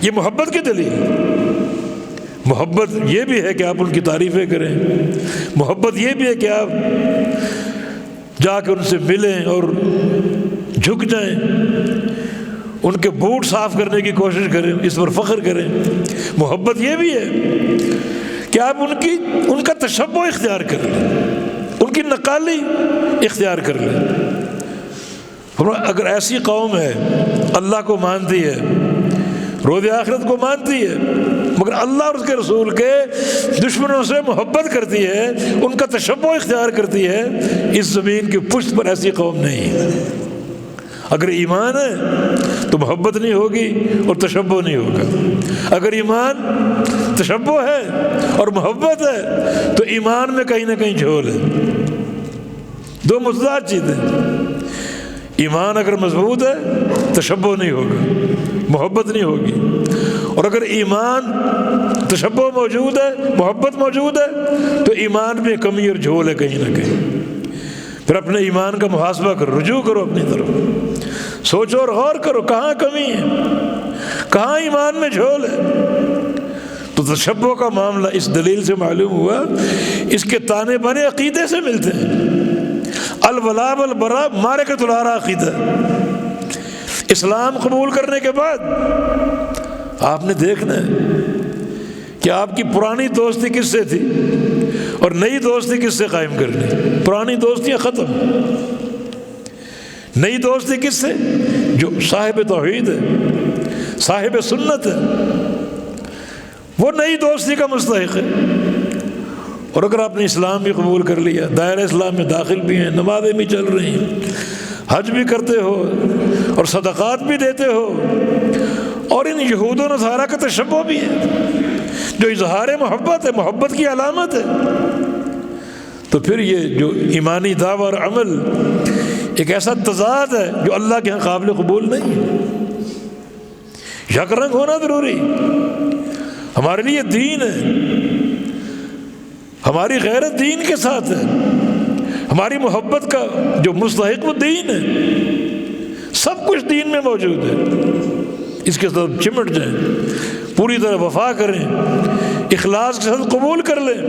یہ محبت کی دلیل. محبت یہ بھی ہے کہ آپ ان کی تعریفیں کریں. محبت یہ بھی ہے کہ آپ جا کے ان سے ملیں اور جھک جائیں، ان کے بوٹ صاف کرنے کی کوشش کریں، اس پر فخر کریں. محبت یہ بھی ہے کہ آپ ان کا تشبہ اختیار کر لیں، ان کی نقالی اختیار کر لیں. اگر ایسی قوم ہے اللہ کو مانتی ہے، روز آخرت کو مانتی ہے، مگر اللہ اور اس کے رسول کے دشمنوں سے محبت کرتی ہے، ان کا تشبہ اختیار کرتی ہے، اس زمین کی پشت پر ایسی قوم نہیں ہے. اگر ایمان ہے تو محبت نہیں ہوگی اور تشبہ نہیں ہوگا. اگر ایمان تشبہ ہے اور محبت ہے تو ایمان میں کہیں نہ کہیں جھول ہے. دو متضاد چیزیں. ایمان اگر مضبوط ہے تشبہ نہیں ہوگا، محبت نہیں ہوگی. اور اگر ایمان تشبہ موجود ہے، محبت موجود ہے تو ایمان میں کمی اور جھول ہے کہیں نہ کہیں. پھر اپنے ایمان کا محاسبہ کرو، رجوع کرو اپنی طرف، سوچو اور غور کرو کہاں کمی ہے، کہاں ایمان میں جھول ہے. تو تشبہ کا معاملہ اس دلیل سے معلوم ہوا، اس کے تانے بانے عقیدے سے ملتے ہیں. الولاء والبراء معرکۃ العراء عقیدہ. اسلام قبول کرنے کے بعد آپ نے دیکھنا ہے کہ آپ کی پرانی دوستی کس سے تھی اور نئی دوستی کس سے قائم کرنی. پرانی دوستیاں ختم، نئی دوستی کس سے؟ جو صاحب توحید ہے، صاحب سنت ہے، وہ نئی دوستی کا مستحق ہے. اور اگر آپ نے اسلام بھی قبول کر لیا، دائرہ اسلام میں داخل بھی ہیں، نمازیں بھی چل رہی ہیں، حج بھی کرتے ہو اور صدقات بھی دیتے ہو، اور ان یہود و نصارہ کا تشبہ بھی ہے جو اظہار محبت ہے، محبت کی علامت ہے، تو پھر یہ جو ایمانی دعویٰ اور عمل ایک ایسا تضاد ہے جو اللہ کے ہاں قابل قبول نہیں ہے. یک رنگ ہونا ضروری. ہمارے لیے دین ہے، ہماری غیرت دین کے ساتھ ہے، ہماری محبت کا جو مستحق وہ دین ہے. سب کچھ دین میں موجود ہے. اس کے ساتھ چمٹ جائیں، پوری طرح وفا کریں، اخلاص کے ساتھ قبول کر لیں،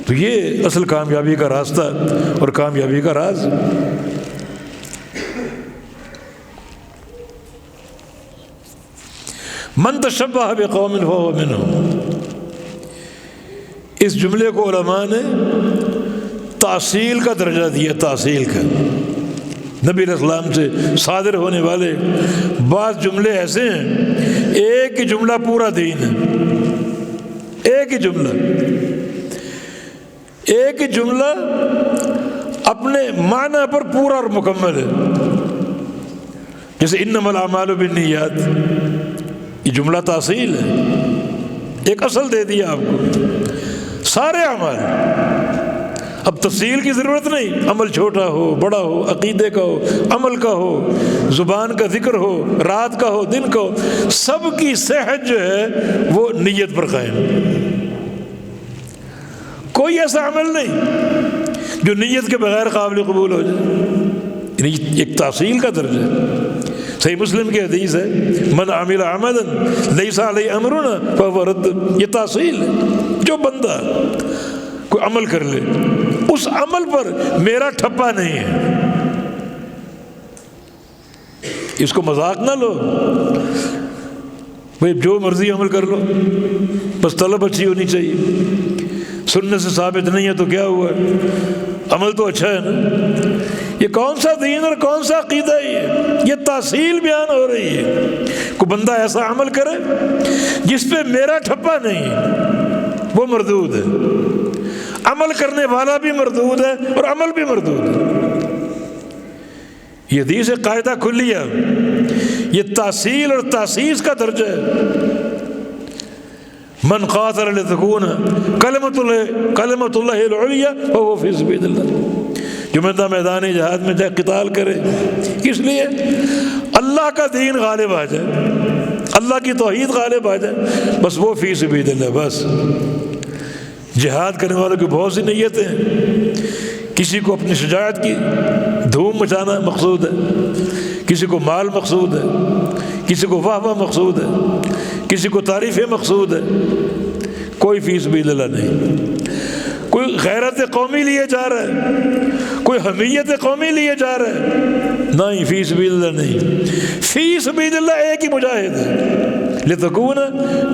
تو یہ اصل کامیابی کا راستہ اور کامیابی کا راز ہے. من تشبہ بقوم فہو منہم. اس جملے کو علماء نے تحصیل کا درجہ دیا. تحصیل کا، نبی علیہ السلام سے صادر ہونے والے بعض جملے ایسے ہیں، ایک ہی جملہ پورا دین ہے. ایک ہی جملہ، ایک ہی جملہ اپنے معنی پر پورا اور مکمل ہے. جیسے انما الاعمال بالنیات، یہ جملہ تحصیل ہے، ایک اصل دے دیا آپ کو. سارے اعمال، اب تفصیل کی ضرورت نہیں. عمل چھوٹا ہو بڑا ہو، عقیدے کا ہو، عمل کا ہو، زبان کا ذکر ہو، رات کا ہو، دن کا ہو، سب کی صحت جو ہے وہ نیت پر قائم. کوئی ایسا عمل نہیں جو نیت کے بغیر قابل قبول ہو جائے. ایک تحصیل کا درجہ ہے. صحیح مسلم کی حدیث ہے، من عمل عملا لیس علیہ امرنا فہو رد۔ یہ تاصیل ہے، جو بندہ کوئی عمل کر لے اس عمل پر میرا ٹھپا نہیں ہے، اس کو مذاق نہ لو، بھئی جو مرضی عمل کر لو، بس طلب اچھی ہونی چاہیے، سننے سے ثابت نہیں ہے تو کیا ہوا، عمل تو اچھا ہے نا۔ یہ کون سا دین اور کون سا عقیدہ ہے؟ یہ تاصیل بیان ہو رہی ہے۔ کوئی بندہ ایسا عمل کرے جس پہ میرا ٹھپا نہیں ہے، وہ مردود ہے، عمل کرنے والا بھی مردود ہے اور عمل بھی مردود ہے۔ یہ حدیث قاعدہ کلیہ، یہ تاصیل اور تاسیس کا درجہ ہے۔ من قاتل لتکون کلمۃ اللہ العلیٰ فہو فی سبیل اللہ، جو بندہ میدان جہاد میں جائے قتال کرے کس لیے؟ اللہ کا دین غالب آ جائے، اللہ کی توحید غالب آ جائے، بس وہ فی سبیل اللہ۔ بس جہاد کرنے والوں کی بہت سی نیتیں ہیں، کسی کو اپنی شجاعت کی دھوم مچانا مقصود ہے، کسی کو مال مقصود ہے، کسی کو واہ واہ مقصود ہے، کسی کو تعریفیں مقصود ہے، کوئی فی سبیل اللہ نہیں۔ کوئی غیرت قومی لیے جا رہا ہے، کوئی حمیت قومی لیے جا رہا ہے، نہیں، فی سبیل اللہ نہیں۔ فی سبیل اللہ ایک ہی مجاہد ہے، لتکون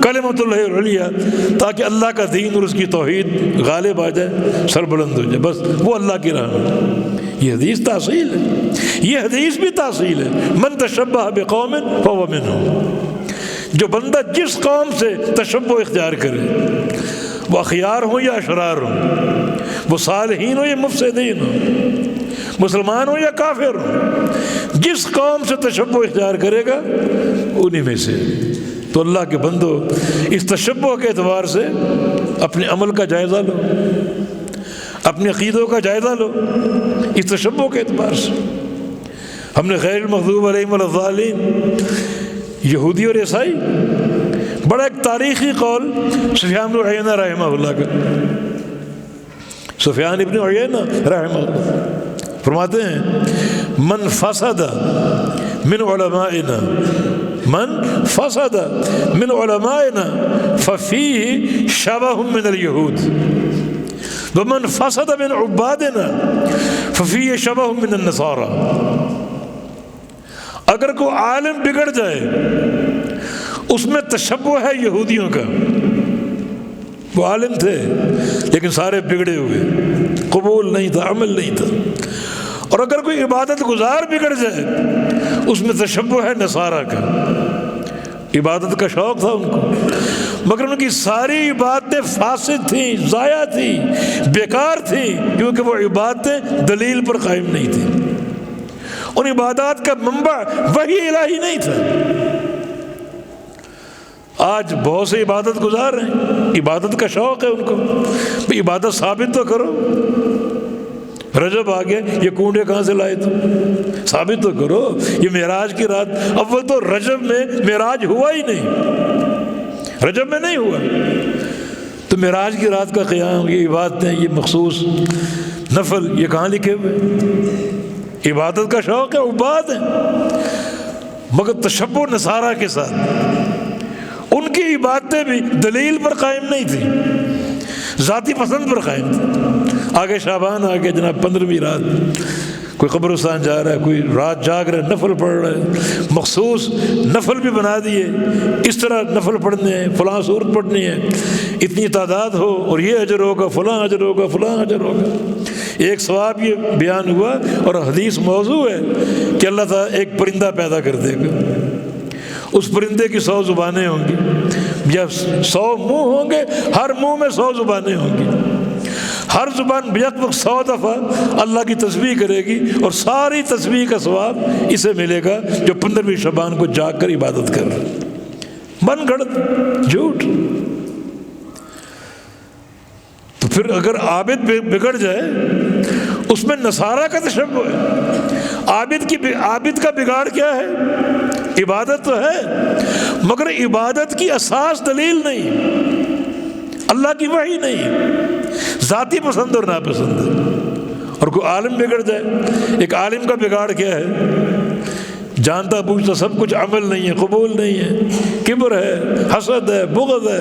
کلمۃ اللہ العلیٰ، تاکہ اللہ کا دین اور اس کی توحید غالب آ جائے، سربلند ہو جائے، بس وہ اللہ کی راہ میں۔ یہ حدیث تاصیل ہے، یہ حدیث بھی تاصیل ہے، من تشبہ بقوم فہو منہم۔ جو بندہ جس قوم سے تشبہ اختیار کرے، وہ اخیار ہوں یا اشرار ہوں، وہ صالحین ہوں یا مفسدین ہوں، مسلمان ہوں یا کافر ہوں، جس قوم سے تشبہ اختیار کرے گا انہی میں سے۔ تو اللہ کے بندو، اس تشبہ کے اعتبار سے اپنے عمل کا جائزہ لو، اپنے عقیدوں کا جائزہ لو، اس تشبہ کے اعتبار سے۔ ہم نے غیر المغضوب علیہم ولا الضالین، یہودی اور عیسائی، بڑا ایک تاریخی قول سفیان بن عیینہ رحمہ اللہ کا، سفیان ابن عیینہ رحمہ اللہ فرماتے ہیں، من فسد من علمائنا، من فسد من علمائنا ففیہ شبہ من الیہود، ومن فسد من عبادنا ففیہ شبہ من النصارى۔ اگر کوئی عالم بگڑ جائے اس میں تشبہ ہے یہودیوں کا، وہ عالم تھے لیکن سارے بگڑے ہوئے، قبول نہیں تھا، عمل نہیں تھا۔ اور اگر کوئی عبادت گزار بگڑ جائے اس میں تشبہ ہے نصارہ کا، عبادت کا شوق تھا ان کو، مگر ان کی ساری عبادتیں فاسد تھیں، ضائع تھیں، بیکار تھیں، کیونکہ وہ عبادتیں دلیل پر قائم نہیں تھیں، ان عبادات کا منبع وحی الہی نہیں تھا۔ آج بہت سے عبادت گزار ہیں، عبادت کا شوق ہے ان کو، بھئی عبادت ثابت تو کرو، رجب آ گیا، یہ کنڈے کہاں سے لائے تم؟ ثابت تو کرو، یہ معراج کی رات، اول تو رجب میں معراج ہوا ہی نہیں، رجب میں نہیں ہوا، تو معراج کی رات کا قیام، یہ عبادتیں، یہ مخصوص نفل، یہ کہاں لکھے ہوئے؟ عبادت کا شوق ہے، عباد ہیں، مگر تشبہ نصارہ کے ساتھ، ان کی عبادتیں بھی دلیل پر قائم نہیں تھیں، ذاتی پسند پر قائم تھی۔ آگے شعبان آگے جناب 15ویں رات، کوئی قبرستان جا رہا ہے، کوئی رات جاگ رہا ہے، نفل پڑھ رہا ہے، مخصوص نفل بھی بنا دیے، اس طرح نفل پڑھنے ہیں، فلاں صورت پڑھنی ہے، اتنی تعداد ہو اور یہ اجر ہوگا، فلاں اجر ہوگا، فلاں اجر ہوگا۔ ایک ثواب یہ بیان ہوا، اور حدیث موضوع ہے کہ اللہ تعالیٰ ایک پرندہ پیدا کر دے گا، اس پرندے کی 100 زبانیں ہوں گی، جب 100 منہ ہوں گے، ہر منہ میں 100 زبانیں ہوں گی، ہر زبان بیک وقت 100 دفعہ اللہ کی تسبیح کرے گی، اور ساری تسبیح کا ثواب اسے ملے گا جو 15ویں شعبان کو جاگ کر عبادت کر رہا ہے۔ من گھڑت جھوٹ۔ تو پھر اگر عابد بگڑ جائے اس میں نصارہ کا تشبہ ہے۔ عابد کا بگاڑ کیا ہے؟ عبادت تو ہے مگر عبادت کی اساس دلیل نہیں، اللہ کی وحی نہیں، ذاتی پسند اور ناپسند ہے۔ اور کوئی عالم بگڑ جائے، ایک عالم کا بگاڑ کیا ہے؟ جانتا بوجھتا سب کچھ عمل نہیں ہے، قبول نہیں ہے، کبر ہے، حسد ہے، بغض ہے،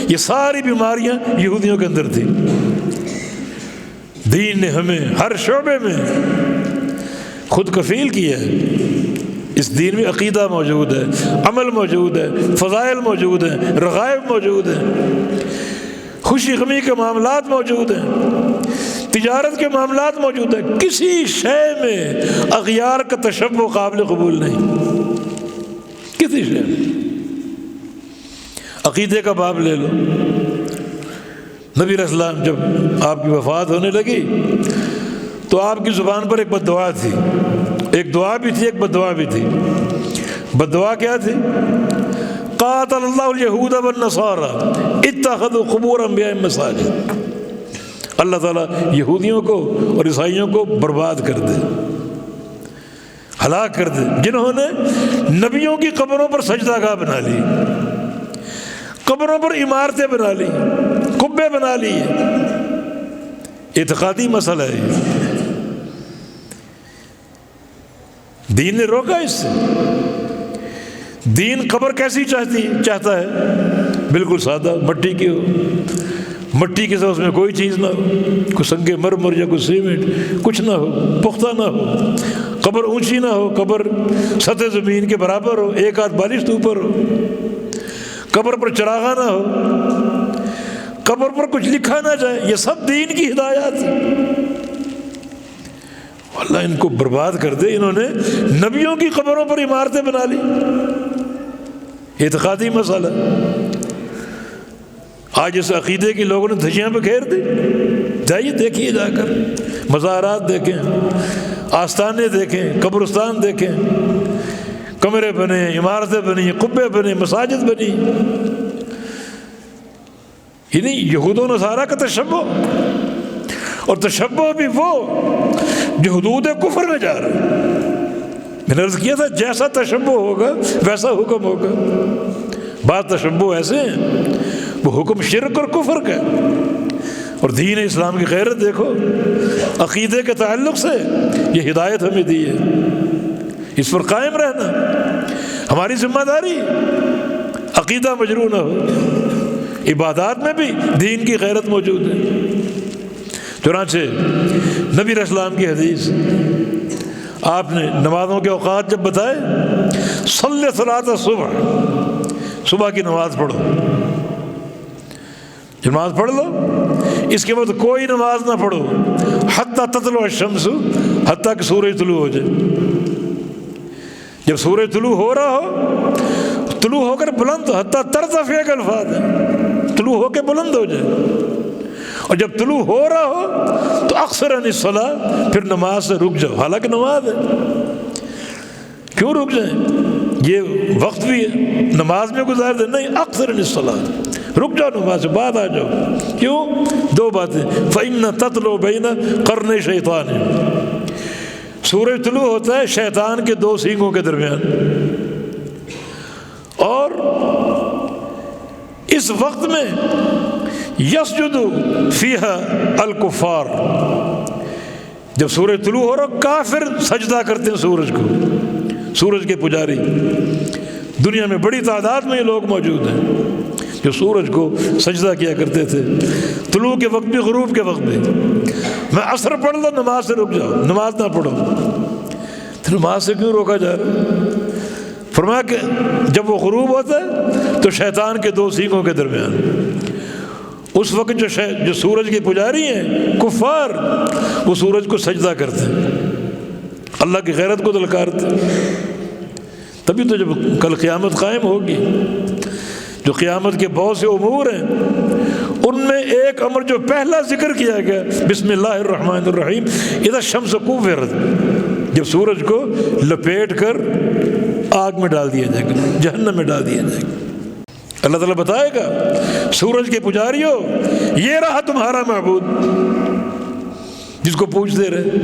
یہ ساری بیماریاں یہودیوں کے اندر تھی۔ دین نے ہمیں ہر شعبے میں خود کفیل کیا ہے۔ اس دین میں عقیدہ موجود ہے، عمل موجود ہے، فضائل موجود ہیں، رغائب موجود ہیں، خوشی غمی کے معاملات موجود ہیں، تجارت کے معاملات موجود ہیں۔ کسی شے میں اغیار کا تشبہ قابل قبول نہیں، کسی شے میں۔ عقیدے کا باب لے لو، نبی علیہ السلام جب آپ کی وفات ہونے لگی تو آپ کی زبان پر ایک بد دعا تھی، ایک دعا بھی تھی، ایک بد دعا بھی تھی۔ بد دعا کیا تھی؟ قاتل اللہ الیہود والنصارى اتخذوا قبور انبیاء مساجد۔ اللہ تعالیٰ یہودیوں کو اور عیسائیوں کو برباد کر دے، ہلاک کر دے، جنہوں نے نبیوں کی قبروں پر سجدہ گاہ بنا لی، قبروں پر عمارتیں بنا لی، قبے بنا لیے۔ اعتقادی مسئلہ ہے، دین نے روکا اس سے۔ دین قبر کیسی چاہتا ہے؟ بالکل سادہ، مٹی کی ہو، مٹی کے ساتھ اس میں کوئی چیز نہ ہو، کوئی سنگ مرمر یا کوئی سیمنٹ کچھ نہ ہو، پختہ نہ ہو، قبر اونچی نہ ہو، قبر سطح زمین کے برابر ہو، ایک آدھ بالش تو اوپر ہو، قبر پر چراغاں نہ ہو، قبر پر کچھ لکھا نہ جائے۔ یہ سب دین کی ہدایات ہیں۔ اللہ ان کو برباد کر دے، انہوں نے نبیوں کی قبروں پر عمارتیں بنا لی۔ اعتقادی مسئلہ، آج اس عقیدے کی لوگوں نے دھجیاں پہ گھیر دی۔ جائیے دیکھیے، جا کر مزارات دیکھیں، آستانے دیکھیں، قبرستان دیکھیں، کمرے بنے، عمارتیں بنی، قبے بنے، مساجد بنی۔ یعنی یہود و نصارہ کا تشبہ، اور تشبہ بھی وہ جو حدود کفر میں جا رہا ہے۔ میں نے عرض کیا تھا جیسا تشبہ ہوگا ویسا حکم ہوگا۔ بعض تشبہ ایسے ہیں وہ حکم شرک اور کفر کا، اور دین اسلام کی غیرت دیکھو، عقیدے کے تعلق سے یہ ہدایت ہمیں دی ہے، اس پر قائم رہنا ہماری ذمہ داری، عقیدہ مجروح نہ ہو۔ عبادات میں بھی دین کی غیرت موجود ہے۔ چنانچہ نبی علیہ السلام کی حدیث، آپ نے نمازوں کے اوقات جب بتائے، صلی صلاۃ الصبح، صبح کی نماز پڑھو، نماز پڑھ لو، اس کے بعد کوئی نماز نہ پڑھو حتیٰ تطلع الشمس، حتیٰ کہ سورج طلوع ہو جائے۔ جب سورج طلوع ہو رہا ہو، طلوع ہو کر بلند، حتیٰ ترتفع کا الفاظ ہے، طلوع ہو کے بلند ہو جائے، اور جب طلوع ہو رہا ہو تو اکثر عن الصلاۃ، پھر نماز سے رک جاؤ، حالانکہ نماز ہے۔ کیوں رک جائیں؟ یہ وقت بھی ہے، نماز میں گزار دیں، نہیں، اکثر عن الصلاۃ، رک جاؤ، نماز سے بعد آ جاؤ۔ کیوں؟ دو باتیں، فإن تطلع بین قرنی شیطان، سورج طلوع ہوتا ہے شیطان کے دو سینگوں کے درمیان، اور اس وقت میں یسجد فیہا الکفار، جب سورج طلوع ہو رہا کافر سجدہ کرتے ہیں سورج کو، سورج کے پجاری۔ دنیا میں بڑی تعداد میں یہ لوگ موجود ہیں جو سورج کو سجدہ کیا کرتے تھے، طلوع کے وقت بھی، غروب کے وقت بھی۔ میں عصر پڑھ لو، نماز سے رک جاؤ، نماز نہ پڑھو۔ تو نماز سے کیوں روکا جا رہا ہے؟ فرمایا کہ جب وہ غروب ہوتا ہے تو شیطان کے دو سینگوں کے درمیان، اس وقت جو سورج کے پجاری ہیں کفار، وہ سورج کو سجدہ کرتے ہیں، اللہ کی غیرت کو دلکارتے ہیں۔ تبھی تو جب کل قیامت قائم ہوگی، جو قیامت کے بہت سے امور ہیں، ان میں ایک امر جو پہلا ذکر کیا گیا، بسم اللہ الرحمن الرحیم، اذا الشمس کوورت، جب سورج کو لپیٹ کر آگ میں ڈال دیا جائے گا، جہنم میں ڈال دیا جائے گا۔ اللہ تعالیٰ بتائے گا سورج کے پجاریوں، یہ رہا تمہارا معبود جس کو پوجتے رہے۔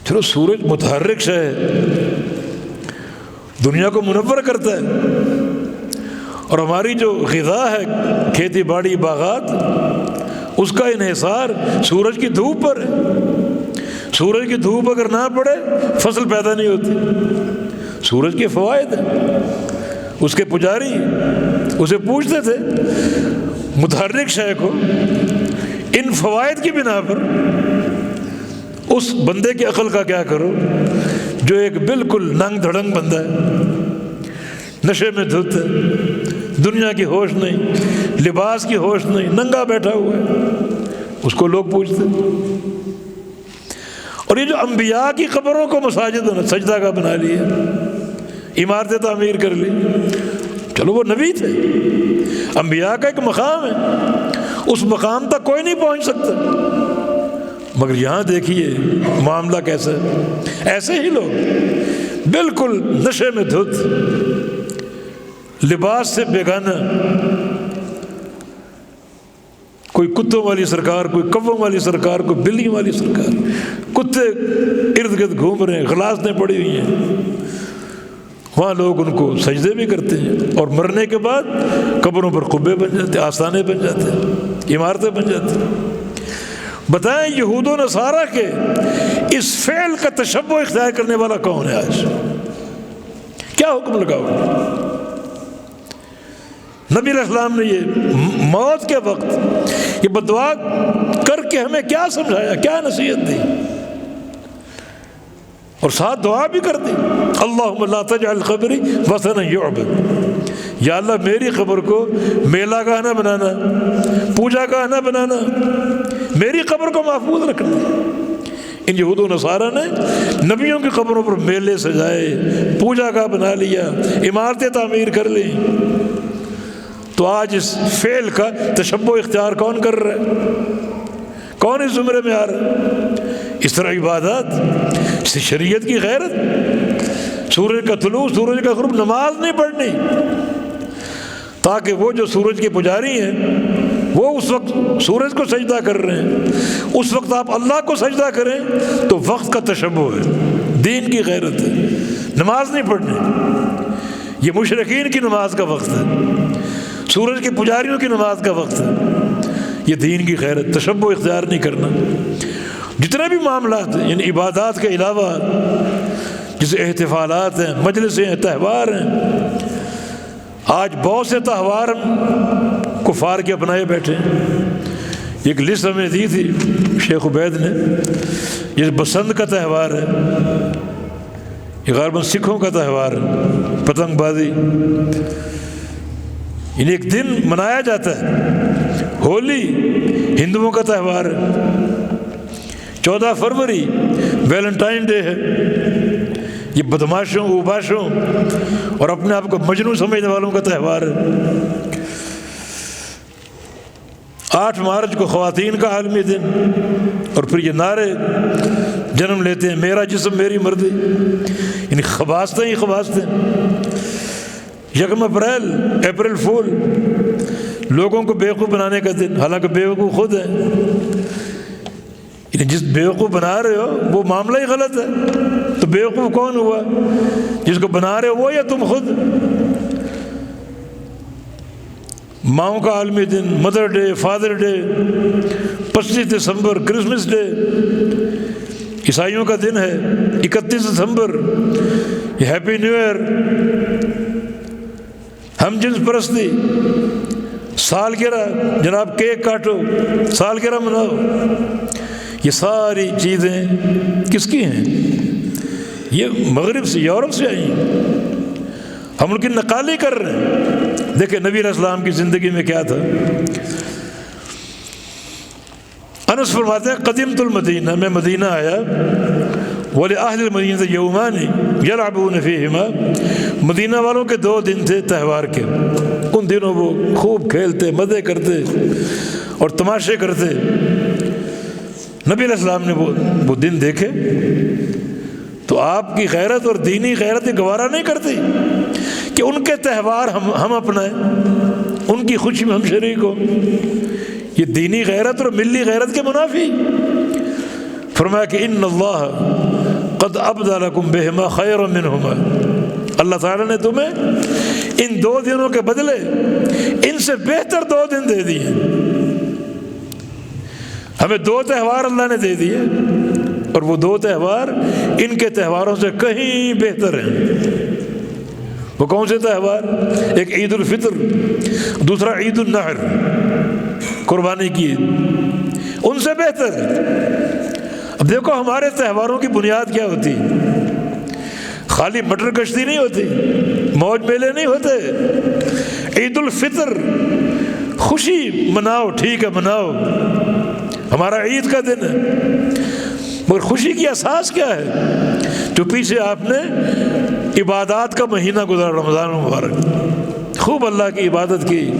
چلو سورج متحرک شے ہے، دنیا کو منور کرتا ہے، اور ہماری جو غذا ہے کھیتی باڑی باغات، اس کا انحصار سورج کی دھوپ پر ہے۔ سورج کی دھوپ اگر نہ پڑے فصل پیدا نہیں ہوتی۔ سورج کے فوائد ہیں۔ اس کے پجاری اسے پوچھتے تھے متحرک شے کو ان فوائد کی بنا پر اس بندے کی عقل کا کیا کرو جو ایک بالکل ننگ دھڑنگ بندہ ہے، نشے میں دھت ہے، دنیا کی ہوش نہیں، لباس کی ہوش نہیں، ننگا بیٹھا ہوا ہے، اس کو لوگ پوچھتے۔ اور یہ جو انبیاء کی قبروں کو مساجد نے سجدہ کا بنا لیا، عمارتیں تعمیر کر لی، چلو وہ نبی تھے، انبیاء کا ایک مقام ہے، اس مقام تک کوئی نہیں پہنچ سکتا، مگر یہاں دیکھیے معاملہ کیسا ہے۔ ایسے ہی لوگ بالکل نشے میں دھت، لباس سے بیگانہ، کوئی کتوں والی سرکار، کوئی کووں والی سرکار، کوئی بلیوں والی سرکار، کتے ارد گرد گھوم رہے ہیں، غلاظتیں پڑی ہوئی ہیں، وہاں لوگ ان کو سجدے بھی کرتے ہیں، اور مرنے کے بعد قبروں پر قبے بن جاتے ہیں، آستانے بن جاتے ہیں، عمارتیں بن جاتی ہیں۔ بتائیں یہود و نصارہ کے اس فعل کا تشبہ اختیار کرنے والا کون ہے؟ آج کیا حکم لگاؤ گے؟ نبی علیہ السلام نے یہ موت کے وقت یہ بدعا کر کے ہمیں کیا سمجھایا، کیا نصیحت دی، اور ساتھ دعا بھی کر دی، اللہم لا تجعل قبری وثنا یعبد، یا اللہ میری قبر کو میلہ گاہ نہ بنانا، پوجا گاہ نہ بنانا، میری قبر کو محفوظ رکھنا۔ ان یہود و نصارہ نے نبیوں کی قبروں پر میلے سجائے، پوجا گاہ بنا لیا، عمارتیں تعمیر کر لی۔ تو آج اس فعل کا تشبہ اختیار کون کر رہا ہے؟ کون اس زمرے میں آ رہا ہے؟ اس طرح عبادات، اس شریعت کی غیرت، سورج کا طلوع، سورج کا غروب، نماز نہیں پڑھنی، تاکہ وہ جو سورج کے پجاری ہیں وہ اس وقت سورج کو سجدہ کر رہے ہیں، اس وقت آپ اللہ کو سجدہ کریں تو وقت کا تشبہ ہے، دین کی غیرت ہے، نماز نہیں پڑھنی۔ یہ مشرکین کی نماز کا وقت ہے، سورج کے پجاریوں کی نماز کا وقت ہے، یہ دین کی غیرت، تشبہ اختیار نہیں کرنا۔ جتنے بھی معاملات ہیں ان عبادات کے علاوہ، جیسے احتفالات ہیں، مجلسیں ہیں، تہوار ہیں، آج بہت سے تہوار کفار کے اپنائے بیٹھے ہیں۔ ایک لسٹ ہمیں دی تھی شیخ عبید نے، یہ بسنت کا تہوار ہے، یہ غالباً سکھوں کا تہوار ہے، پتنگ بازی، انہیں ایک دن منایا جاتا ہے۔ ہولی ہندوؤں کا تہوار ہے، 14 فروری ویلنٹائن ڈے ہے، یہ بدماشوں، اوباشوں اور اپنے آپ کو مجنون سمجھنے والوں کا تہوار ہے۔ 8 مارچ کو خواتین کا عالمی دن، اور پھر یہ نعرے جنم لیتے ہیں، میرا جسم میری مرضی، یعنی خباستیں ہی خباستیں۔ 1 اپریل، اپریل فول، لوگوں کو بیوقوف بنانے کا دن، حالانکہ بیوقوف خود ہیں، یعنی جس بیوقوف بنا رہے ہو وہ معاملہ ہی غلط ہے، تو بیوقوف کون ہوا؟ جس کو بنا رہے ہو وہ یا تم خود؟ ماؤں کا عالمی دن، مدر ڈے، فادر ڈے، 25 دسمبر کرسمس ڈے، عیسائیوں کا دن ہے 31 دسمبر، یہ ہیپی نیو ایئر۔ ہم جنس پرستی، سالگرہ، جناب کیک کاٹو، سالگرہ مناؤ، یہ ساری چیزیں کس کی ہیں؟ یہ مغرب سے، یورپ سے آئی ہیں، ہم ان کی نقالی کر رہے ہیں۔ دیکھیں نبی علیہ السلام کی زندگی میں کیا تھا۔ انس فرماتے ہیں قدمت المدینہ، میں مدینہ آیا، وَلِأَهْلِ الْمَدِينَةِ يَوْمَانِ يَلْعَبُونَ فِيهِمَا، مدینہ والوں کے 2 دن تھے تہوار کے، ان دنوں وہ خوب کھیلتے، مزے کرتے اور تماشے کرتے۔ نبی علیہ السلام نے وہ دن دیکھے تو آپ کی غیرت اور دینی غیرت گوارا نہیں کرتی کہ ان کے تہوار ہم اپنائیں، ان کی خوشی میں ہم شریک ہوں۔ یہ دینی غیرت اور ملی غیرت کے منافی۔ فرمایا کہ ان اللہ قد ابدى لكم بهما خيرا منهما، اللہ تعالیٰ نے تمہیں ان 2 دنوں کے بدلے ان سے بہتر 2 دن دے دیے۔ ہمیں 2 تہوار اللہ نے دے دیے، اور وہ دو تہوار ان کے تہواروں سے کہیں بہتر ہیں۔ وہ کون سے تہوار؟ ایک عید الفطر، دوسرا عید النحر، قربانی کی عید، ان سے بہتر۔ اب دیکھو ہمارے تہواروں کی بنیاد کیا ہوتی؟ خالی مٹر کشتی نہیں ہوتی، موج میلے نہیں ہوتے۔ عید الفطر خوشی مناؤ، ٹھیک ہے مناؤ، ہمارا عید کا دن ہے، مگر خوشی کی اساس کیا ہے؟ جو پیچھے آپ نے عبادات کا مہینہ گزارا، رمضان مبارک، خوب اللہ کی عبادت کی،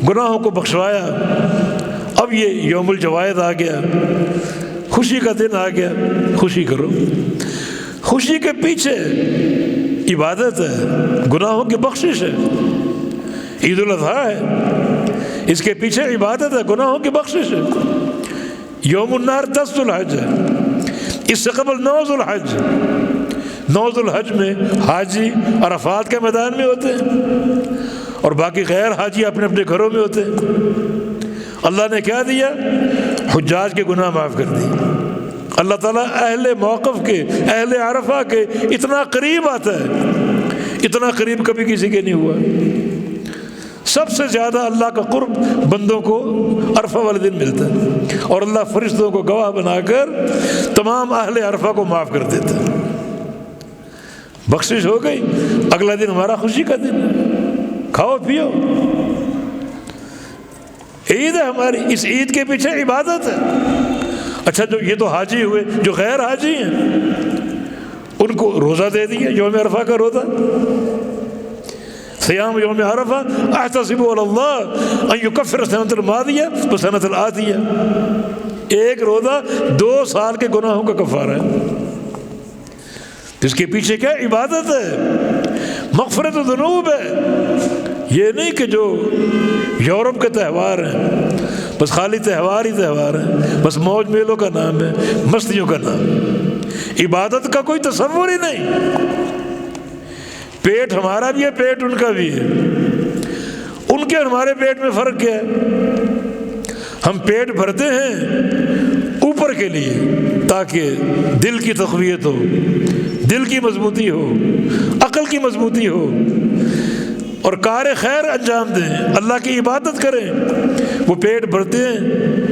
گناہوں کو بخشوایا، اب یہ یوم الجوائد آ گیا، خوشی کا دن آ گیا، خوشی کرو۔ خوشی کے پیچھے عبادت ہے، گناہوں کی بخشش ہے۔ عید الاضحیٰ ہے، اس کے پیچھے عبادت ہے، گناہوں کی بخشش ہے۔ یوم النحر 10 ذو الحج ہے، اس سے قبل 9 ذو الحج۔ 9 ذو الحج میں حاجی عرفات کے میدان میں ہوتے ہیں اور باقی غیر حاجی اپنے اپنے گھروں میں ہوتے ہیں۔ اللہ نے کیا دیا؟ حجاج کے گناہ معاف کر دی۔ اللہ تعالیٰ اہل موقف کے، اہل عرفہ کے اتنا قریب آتا ہے، اتنا قریب کبھی کسی کے نہیں ہوا۔ سب سے زیادہ اللہ کا قرب بندوں کو عرفہ والے دن ملتا ہے، اور اللہ فرشتوں کو گواہ بنا کر تمام اہل عرفہ کو معاف کر دیتا ہے۔ بخشش ہو گئی، اگلا دن ہمارا خوشی کا دن ہے، کھاؤ پیو، عید ہے ہماری، اس عید کے پیچھے عبادت ہے۔ اچھا جو یہ تو حاجی ہوئے، جو غیر حاجی ہیں ان کو روزہ دے دیا، یوم عرفہ کا روزہ، صیام یوم عرفہ، احتسب علی اللہ ان یکفر السنۃ الماضیہ والسنۃ الآتیہ، ایک روزہ 2 سال کے گناہوں کا کفارہ ہے۔ اس کے پیچھے کیا عبادت ہے، مغفرت الذنوب ہے۔ یہ نہیں کہ جو یورپ کے تہوار ہیں بس خالی تہوار ہی تہوار ہیں، بس موج میلوں کا نام ہے، مستیوں کا نام ہے، عبادت کا کوئی تصور ہی نہیں۔ پیٹ ہمارا بھی ہے، پیٹ ان کا بھی ہے، ان کے ہمارے پیٹ میں فرق کیا ہے؟ ہم پیٹ بھرتے ہیں اوپر کے لیے تاکہ دل کی تقویت ہو، دل کی مضبوطی ہو، عقل کی مضبوطی ہو، اور کار خیر انجام دیں، اللہ کی عبادت کریں۔ وہ پیٹ بھرتے ہیں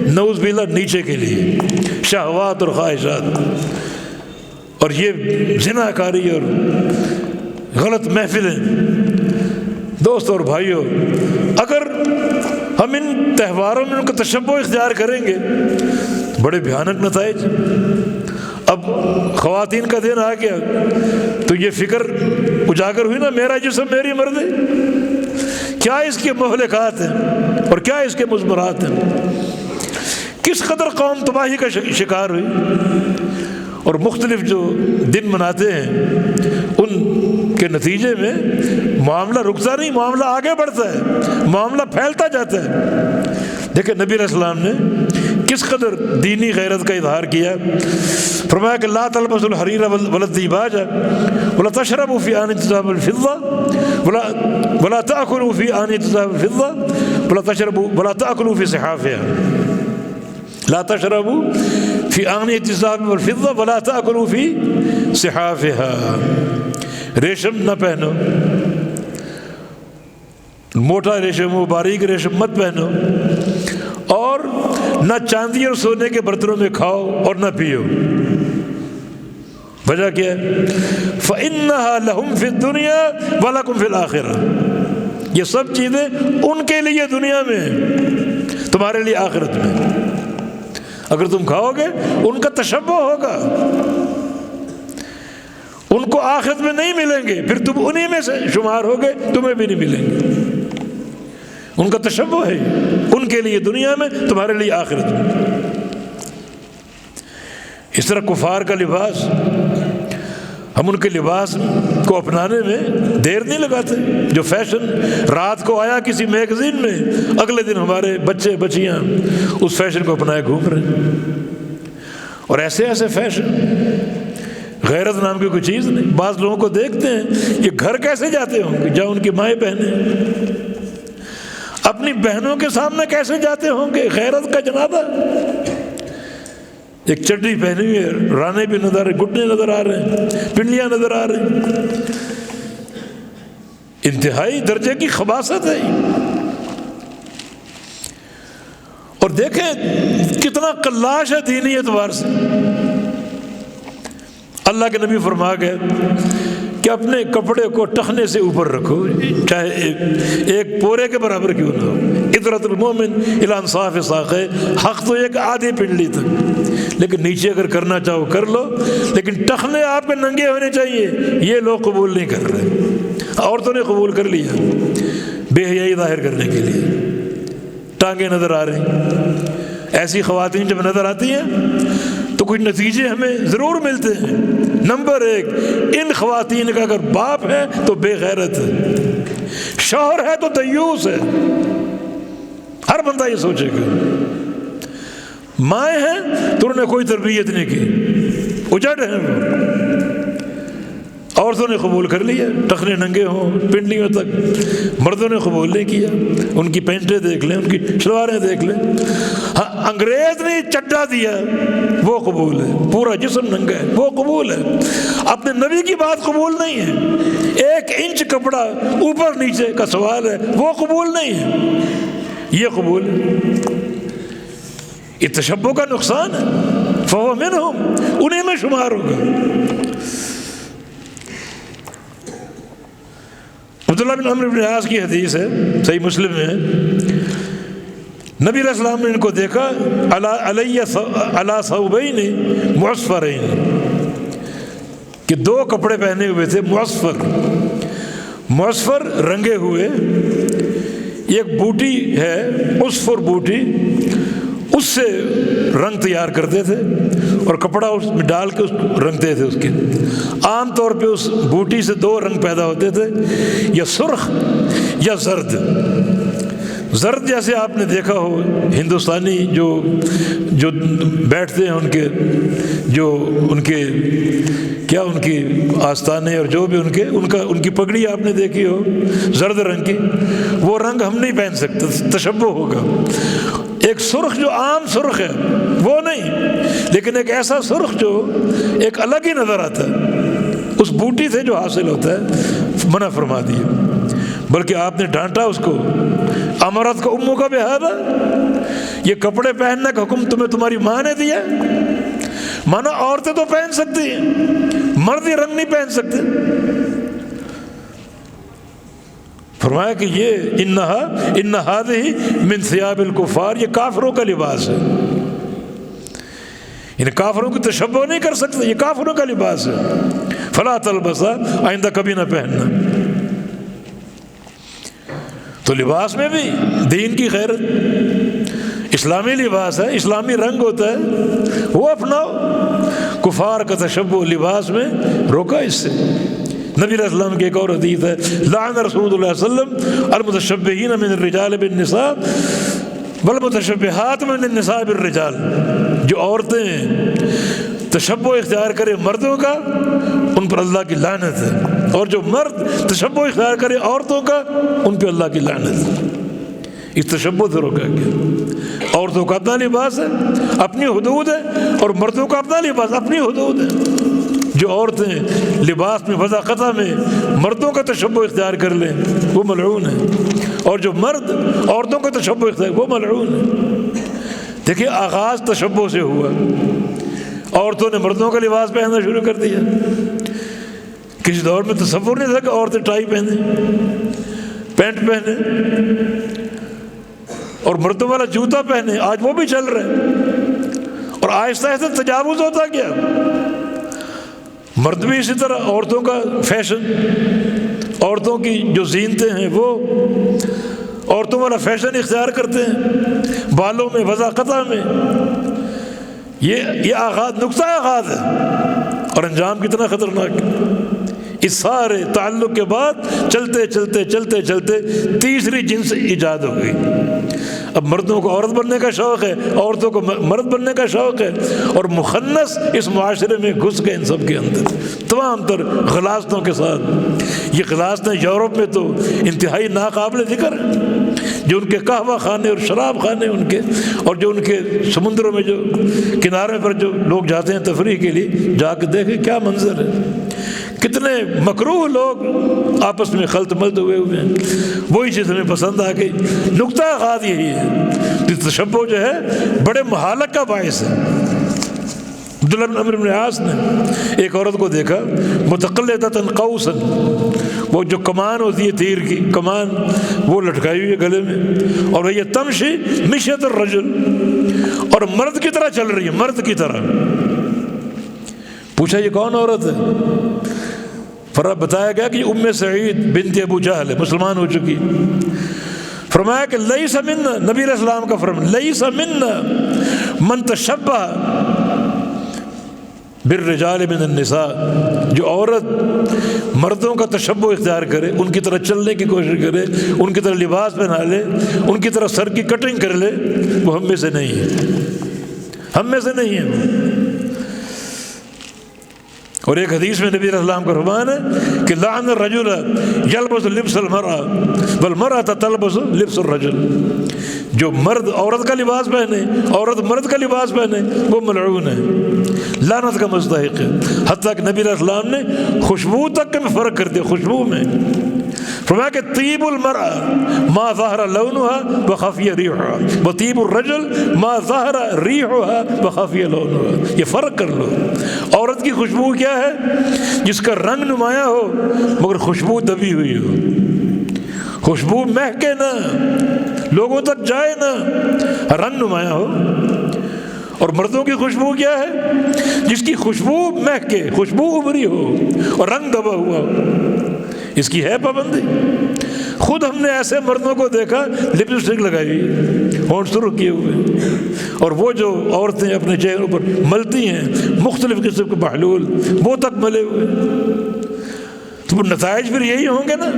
نعوذ باللہ نیچے کے لیے، شہوات اور خواہشات، اور یہ زنا کاری اور غلط محفلیں۔ دوستو اور بھائیوں، اگر ہم ان تہواروں میں ان کا تشبہ اختیار کریں گے بڑے بھیانک نتائج۔ اب خواتین کا دن آ گیا تو یہ فکر اجاگر ہوئی نا، میرا جسم میری مرضی، کیا اس کے مہلکات ہیں اور کیا اس کے مضمرات ہیں، کس قدر قوم تباہی کا شکار ہوئی۔ اور مختلف جو دن مناتے ہیں ان کے نتیجے میں معاملہ رکتا نہیں، معاملہ آگے بڑھتا ہے، معاملہ پھیلتا جاتا ہے۔ دیکھیں نبی علیہ السلام نے کس قدر دینی غیرت کا اظہار کیا، فرمایا کہ لا تلبسوا الحریر ولا الدیباج ولا تشربوا فی آنیۃ الذهب والفضة ولا تأكلوا فی آنیۃ الذهب والفضة ولا تأكلوا فی صحافها، لا تشربوا فی آنیۃ الذهب والفضة ولا تأكلوا فی صحافها، ریشم نہ پہنو، موٹا ریشم ہو، باریک ریشم مت پہنو، اور نہ چاندی اور سونے کے برتنوں میں کھاؤ اور نہ پیو۔ وجہ کیا ہے؟ فَإِنَّهَا لَهُمْ فِي الدُّنْيَا وَلَكُمْ فِي الْآخِرَةِ، یہ سب چیزیں ان کے لیے دنیا میں ہیں، تمہارے لیے آخرت میں۔ اگر تم کھاؤ گے ان کا تشبہ ہوگا، ان کو آخرت میں نہیں ملیں گے، پھر تم انہی میں سے شمار ہوگے، تمہیں بھی نہیں ملیں گے۔ ان کا تشبہ ہے ان کے لیے دنیا میں، تمہارے لیے آخرت میں۔ اس طرح کفار کا لباس، ہم ان کے لباس کو اپنانے میں دیر نہیں لگاتے۔ جو فیشن رات کو آیا کسی میگزین میں، اگلے دن ہمارے بچے بچیاں اس فیشن کو اپنائے گھوم رہے ہیں، اور ایسے ایسے فیشن، غیرت نام کی کوئی چیز نہیں۔ بعض لوگوں کو دیکھتے ہیں یہ گھر کیسے جاتے ہوں گے جہاں ان کی مائیں بہنیں، اپنی بہنوں کے سامنے کیسے جاتے ہوں گے، غیرت کا جنازہ۔ ایک چڈی پہنی ہوئی ہے، رانے بھی نظر آ رہے، گھٹنے نظر آ رہے ہیں، پنڈلیاں نظر آ رہی ہیں۔ انتہائی درجے کی خباثت ہے۔ اور دیکھیں کتنا قلاش ہے دینی اعتبار سے۔ اللہ کے نبی فرما گئے کہ اپنے کپڑے کو ٹخنے سے اوپر رکھو، چاہے ایک پورے کے برابر کیوں نہ ہو۔ عطرۃ المومن الی انصاف ساقے، حق تو ایک آدھی پنڈلی تک، لیکن نیچے اگر کرنا چاہو کر لو، لیکن ٹخنے آپ کے ننگے ہونے چاہیے، یہ لوگ قبول نہیں کر رہے۔ عورتوں نے قبول کر لیا بے حیائی ظاہر کرنے کے لیے، ٹانگیں نظر آ رہی ہیں۔ ایسی خواتین جب نظر آتی ہیں تو کچھ نتیجے ہمیں ضرور ملتے ہیں۔ نمبر 1، ان خواتین کا اگر باپ ہے تو بے غیرت ہے، شوہر ہے تو دیوس ہے۔ ہر بندہ یہ سوچے گا۔ مائیں ہیں تو انہوں نے کوئی تربیت نہیں کی، اجڑ ہیں وہ۔ عورتوں نے قبول کر لیا، ٹخنے ننگے ہوں پنڈلیوں تک، مردوں نے قبول نہیں کیا۔ ان کی پینٹیں دیکھ لیں، ان کی شلواریں دیکھ لیں۔ ہاں، انگریز نے چڈا دیا وہ قبول ہے، پورا جسم ننگا ہے وہ قبول ہے، اپنے نبی کی بات قبول نہیں ہے۔ 1 انچ کپڑا اوپر نیچے کا سوال ہے، وہ قبول نہیں ہے، یہ قبول ہے۔ یہ تشبہ کا نقصان ہے۔ فہو منہم، انہیں میں شمار ہوگا۔ عبداللہ بن عمرو بن عاص کی حدیث ہے، صحیح مسلم میں ہے، نبی علیہ السلام نے ان کو دیکھا علی ثوبین معصفرین، کہ 2 کپڑے پہنے ہوئے تھے معصفر رنگے ہوئے۔ ایک بوٹی ہے عصفر بوٹی، اس سے رنگ تیار کرتے تھے اور کپڑا اس میں ڈال کے اس کو رنگتے تھے۔ اس کے عام طور پہ اس بوٹی سے 2 رنگ پیدا ہوتے تھے، یا سرخ یا زرد۔ زرد جیسے آپ نے دیکھا ہو ہندوستانی جو بیٹھتے ہیں، ان کی آستانے اور جو بھی ان کی پگڑی آپ نے دیکھی ہو زرد رنگ کی، وہ رنگ ہم نہیں پہن سکتے، تشبہ ہوگا۔ ایک سرخ جو عام سرخ ہے وہ نہیں، لیکن ایک ایسا سرخ جو ایک الگ ہی نظر آتا ہے، اس بوٹی سے جو حاصل ہوتا ہے، منع فرما دیا۔ بلکہ آپ نے ڈانٹا اس کو، امرت کو امو کا بہذا، یہ کپڑے پہننے کا حکم تمہیں تمہاری ماں نے دیا؟ مانا عورتیں تو پہن سکتی ہیں، مرد یہ رنگ نہیں پہن سکتے۔ فرمایا کہ یہ ان ہذہ من ثیاب الکفار، یہ کافروں کا لباس ہے، ان کافروں کی تشبہ نہیں کر سکتے، یہ کافروں کا لباس ہے، فلا تلبسا، آئندہ کبھی نہ پہننا۔ تو لباس میں بھی دین کی غیرت، اسلامی لباس ہے، اسلامی رنگ ہوتا ہے، وہ اپناؤ۔ کفار کا تشبہ لباس میں روکا اس سے۔ نبی علیہ السلام کی ایک اور حدیث ہے، لعن رسول اللہ صلی اللہ علیہ وسلم المتشبہین من الرجال بالنساء والمتشبہات من النساء بالرجال، جو عورتیں تشبہ اختیار کرے مردوں کا، ان پر اللہ کی لعنت ہے، اور جو مرد تشبہ اختیار کرے عورتوں کا، ان پہ اللہ کی لعنت ہے۔ اس تشبہ سے روکا گیا۔ عورتوں کا اپنا لباس ہے، اپنی حدود ہے، اور مردوں کا اپنا لباس، اپنی حدود ہے۔ جو عورتیں لباس میں وضع قطع میں مردوں کا تشبہ اختیار کر لیں وہ ملعون ہے، اور جو مرد عورتوں کا تشبہ اختیار وہ ملعون ہے۔ دیکھیں آغاز تشبہ سے ہوا، عورتوں نے مردوں کا لباس پہننا شروع کر دیا۔ کسی دور میں تصور نہیں تھا کہ عورتیں ٹائی پہنیں، پینٹ پہنیں، اور مردوں والا جوتا پہنے، آج وہ بھی چل رہے ہیں، اور آہستہ آہستہ تجاوز ہوتا گیا۔ مرد بھی اسی طرح عورتوں کا فیشن، عورتوں کی جو زینتیں ہیں وہ عورتوں والا فیشن اختیار کرتے ہیں، بالوں میں وضع قطع میں۔ یہ آغاز، نقطہ آغاز ہے، اور انجام کتنا خطرناک ہے۔ اس سارے تعلق کے بعد چلتے چلتے چلتے چلتے تیسری جنس ایجاد ہو گئی۔ اب مردوں کو عورت بننے کا شوق ہے، عورتوں کو مرد بننے کا شوق ہے، اور مخنث اس معاشرے میں گھس گئے ان سب کے اندر تمام تر غلاظتوں کے ساتھ۔ یہ غلاظتیں یورپ میں تو انتہائی ناقابل ذکر ہیں، جو ان کے قہوہ خانے اور شراب خانے ان کے، اور جو ان کے سمندروں میں جو کنارے پر جو لوگ جاتے ہیں تفریح کے لیے، جا کے دیکھیں کیا منظر ہے، کتنے مکروہ لوگ آپس میں خلط ملط ہوئے ہیں۔ وہی چیز ہمیں پسند آ گئی۔ نقطہ خاص یہی ہے کہ تشبہ جو ہے بڑے مہالک کا باعث ہے۔ عبداللہ بن عمرو بن عاص نے ایک عورت کو دیکھا متقلدۃ قوسا، وہ جو کمان ہوتی ہے تیر کی کمان، وہ لٹکائی ہوئی ہے گلے میں، اور یہ تمشی مشیۃ الرجل، اور مرد کی طرح چل رہی ہے، مرد کی طرح۔ پوچھا یہ کون عورت ہے؟ بتایا گیا کہ ام سعید بنت ابو جہل ہے، مسلمان ہو چکی۔ فرمایا کہ لیس منا، نبی علیہ السلام کا فرمان، لیس منا من تشبہ بالرجال من النساء، جو عورت مردوں کا تشبہ اختیار کرے، ان کی طرح چلنے کی کوشش کرے، ان کی طرح لباس پہنا لے، ان کی طرح سر کی کٹنگ کر لے، وہ ہم میں سے نہیں ہے، ہم میں سے نہیں ہے۔ اور ایک حدیث میں نبی علیہ السلام کا فرمان ہے کہ لعن الرجل یلبس لبس المرأة والمرأة تلبس لبس الرجل، جو مرد عورت کا لباس پہنے، عورت مرد کا لباس پہنے، وہ ملعون ہے، لعنت کا مستحق ہے۔ حتیٰ کہ نبی علیہ السلام نے خوشبو تک میں فرق کر دیا، خوشبو میں فرمایا کہ طیب المرأة ما ظہر لونها وخفی ریحها وطیب الرجل ما ظہر ریحها وخفی لونها۔ یہ فرق کر لو، عورت کی خوشبو کیا ہے؟ جس کا رنگ نمایاں ہو مگر خوشبو دبی ہوئی ہو، خوشبو مہکے نہ، لوگوں تک جائے نہ، رنگ نمایاں ہو۔ اور مردوں کی خوشبو کیا ہے؟ جس کی خوشبو مہکے، خوشبو ابری ہو اور رنگ دبا ہوا ہو، اس کی ہے پابندی۔ خود ہم نے ایسے مردوں کو دیکھا لپسٹک لگائی ہوئی، ہونٹ سرخ کیے ہوئے، اور وہ جو عورتیں اپنے چہروں پر ملتی ہیں مختلف قسم کے محلول، وہ تک ملے ہوئے، تو نتائج پھر یہی ہوں گے نا،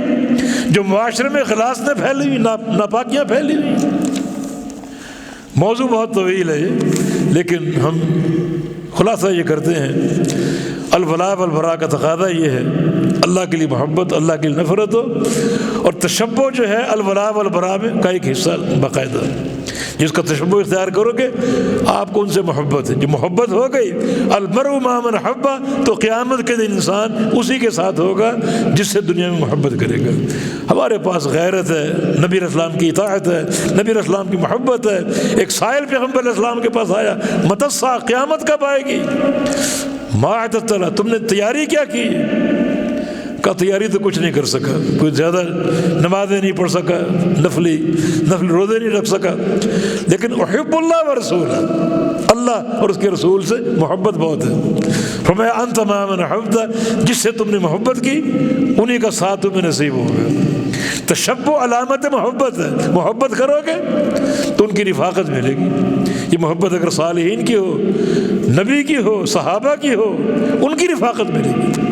جو معاشرے میں غلاظتیں پھیلی ہوئی، ناپاکیاں پھیلی ہوئی۔ موضوع بہت طویل ہے لیکن ہم خلاصہ یہ کرتے ہیں، الولاء والبراء کا تقاضا یہ ہے اللہ کے لیے محبت، اللہ کے لیے نفرت ہو، اور تشبہ جو ہے الولاء والبراء میں کا ایک حصہ باقاعدہ، جس کا تشبہ اختیار کرو گے آپ کو ان سے محبت ہے۔ جو محبت ہو گئی المرء مع من احب، تو قیامت کے دن انسان اسی کے ساتھ ہوگا جس سے دنیا میں محبت کرے گا۔ ہمارے پاس غیرت ہے، نبی علیہ السلام کی اطاعت ہے، نبی علیہ السلام کی محبت ہے۔ ایک سائل پیغمبر علیہ السلام کے پاس آیا، متی الساعة، قیامت کب آئے گی؟ ما اعددت لها، تم نے تیاری کیا کی؟ کا تیاری تو کچھ نہیں کر سکا، کوئی زیادہ نمازیں نہیں پڑھ سکا، نفل روزے نہیں رکھ سکا، لیکن احب اللہ و رسول، اللہ اور اس کے رسول سے محبت بہت ہے۔ فرمایا انت مع من احببت، جس سے تم نے محبت کی انہی کا ساتھ تمہیں نصیب ہوگا۔ تشبہ علامت محبت ہے، محبت کرو گے تو ان کی رفاقت ملے گی۔ یہ محبت اگر صالحین کی ہو، نبی کی ہو، صحابہ کی ہو، ان کی رفاقت ملے گی۔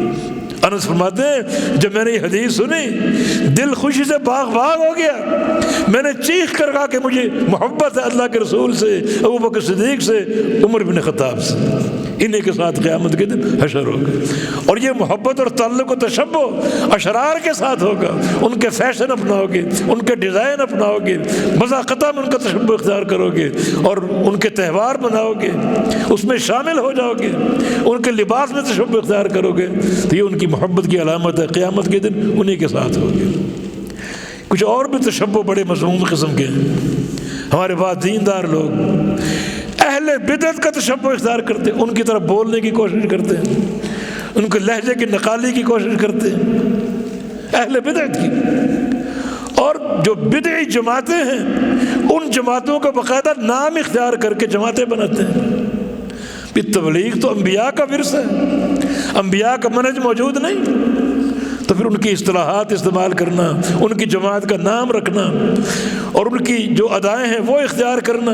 انس فرماتے ہیں جب میں نے یہ حدیث سنی دل خوشی سے باغ باغ ہو گیا، میں نے چیخ کر کہا کہ مجھے محبت ہے اللہ کے رسول سے، ابو بکر صدیق سے، عمر بن خطاب سے، انہی کے ساتھ قیامت کے دن حشر ہوگا۔ اور یہ محبت اور تعلق و تشبہ اشرار کے ساتھ ہوگا، ان کے فیشن اپناؤ گے، ان کے ڈیزائن اپناؤ گے، مذاقتہ میں ان کا تشبہ اختیار کرو گے، اور ان کے تہوار مناؤ گے، اس میں شامل ہو جاؤ گے، ان کے لباس میں تشبہ اختیار کرو گے، تو یہ ان کی محبت کی علامت ہے، قیامت کے دن انہی کے ساتھ ہوگی۔ کچھ اور بھی تشبہ بڑے مذموم قسم کے ہیں، ہمارے پاس دیندار لوگ اہل بدعت کا تشبہ اختیار کرتے ہیں، ان کی طرف بولنے کی کوشش کرتے ہیں، ان کے لہجے کی نقالی کی کوشش کرتے ہیں، اہل بدعت کی۔ اور جو بدعی جماعتیں ہیں ان جماعتوں کا باقاعدہ نام اختیار کر کے جماعتیں بناتے ہیں۔ تبلیغ تو انبیاء کا ورثہ ہے، انبیاء کا منہج موجود نہیں، تو پھر ان کی اصطلاحات استعمال کرنا، ان کی جماعت کا نام رکھنا، اور ان کی جو ادائیں ہیں وہ اختیار کرنا،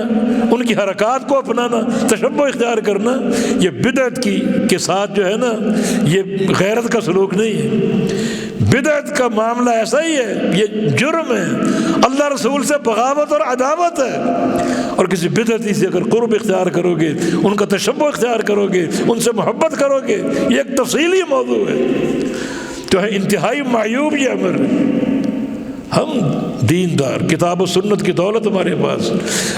ان کی حرکات کو اپنانا، تشبہ اختیار کرنا، یہ بدعت کے ساتھ جو ہے نا، یہ غیرت کا سلوک نہیں ہے۔ بدعت کا معاملہ ایسا ہی ہے، یہ جرم ہے، اللہ رسول سے بغاوت اور عداوت ہے۔ اور کسی بدعتی سے اگر قرب اختیار کرو گے، ان کا تشبہ اختیار کرو گے، ان سے محبت کرو گے، یہ ایک تفصیلی موضوع ہے۔ تو ہے انتہائی معیوب یہ امر ہے۔ ہم دیندار، کتاب و سنت کی دولت ہمارے پاس،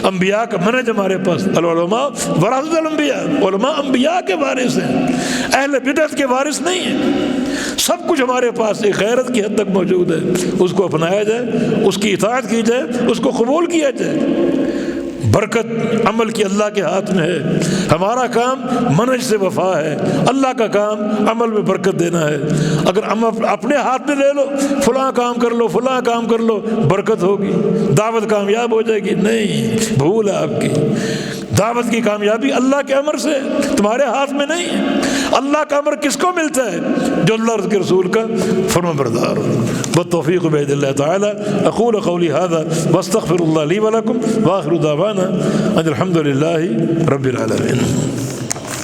انبیاء کا منہج ہمارے پاس، العلماء ورثۃ الانبیاء، علماء انبیاء کے وارث ہیں، اہل بدعت کے وارث نہیں ہیں۔ سب کچھ ہمارے پاس ایک غیرت کی حد تک موجود ہے، اس کو اپنایا جائے، اس کی اطاعت کی جائے، اس کو قبول کیا جائے۔ برکت عمل کی اللہ کے ہاتھ میں ہے، ہمارا کام منہج سے وفا ہے، اللہ کا کام عمل میں برکت دینا ہے۔ اگر ہم اپنے ہاتھ میں لے لو، فلاں کام کر لو، فلاں کام کر لو، برکت ہوگی، دعوت کامیاب ہو جائے گی، نہیں، بھول ہے آپ کی۔ دعوت کی کامیابی اللہ کے امر سے، تمہارے ہاتھ میں نہیں ہے۔ اللہ کا امر کس کو ملتا ہے؟ جو اللہ کے رسول کا فرمانبردار ہو۔ بالتوفیق بید اللہ تعالی اقول قولی ھذا واستغفر اللہ لی ولکم وآخر دعوانا ان الحمد للہ رب العالمین۔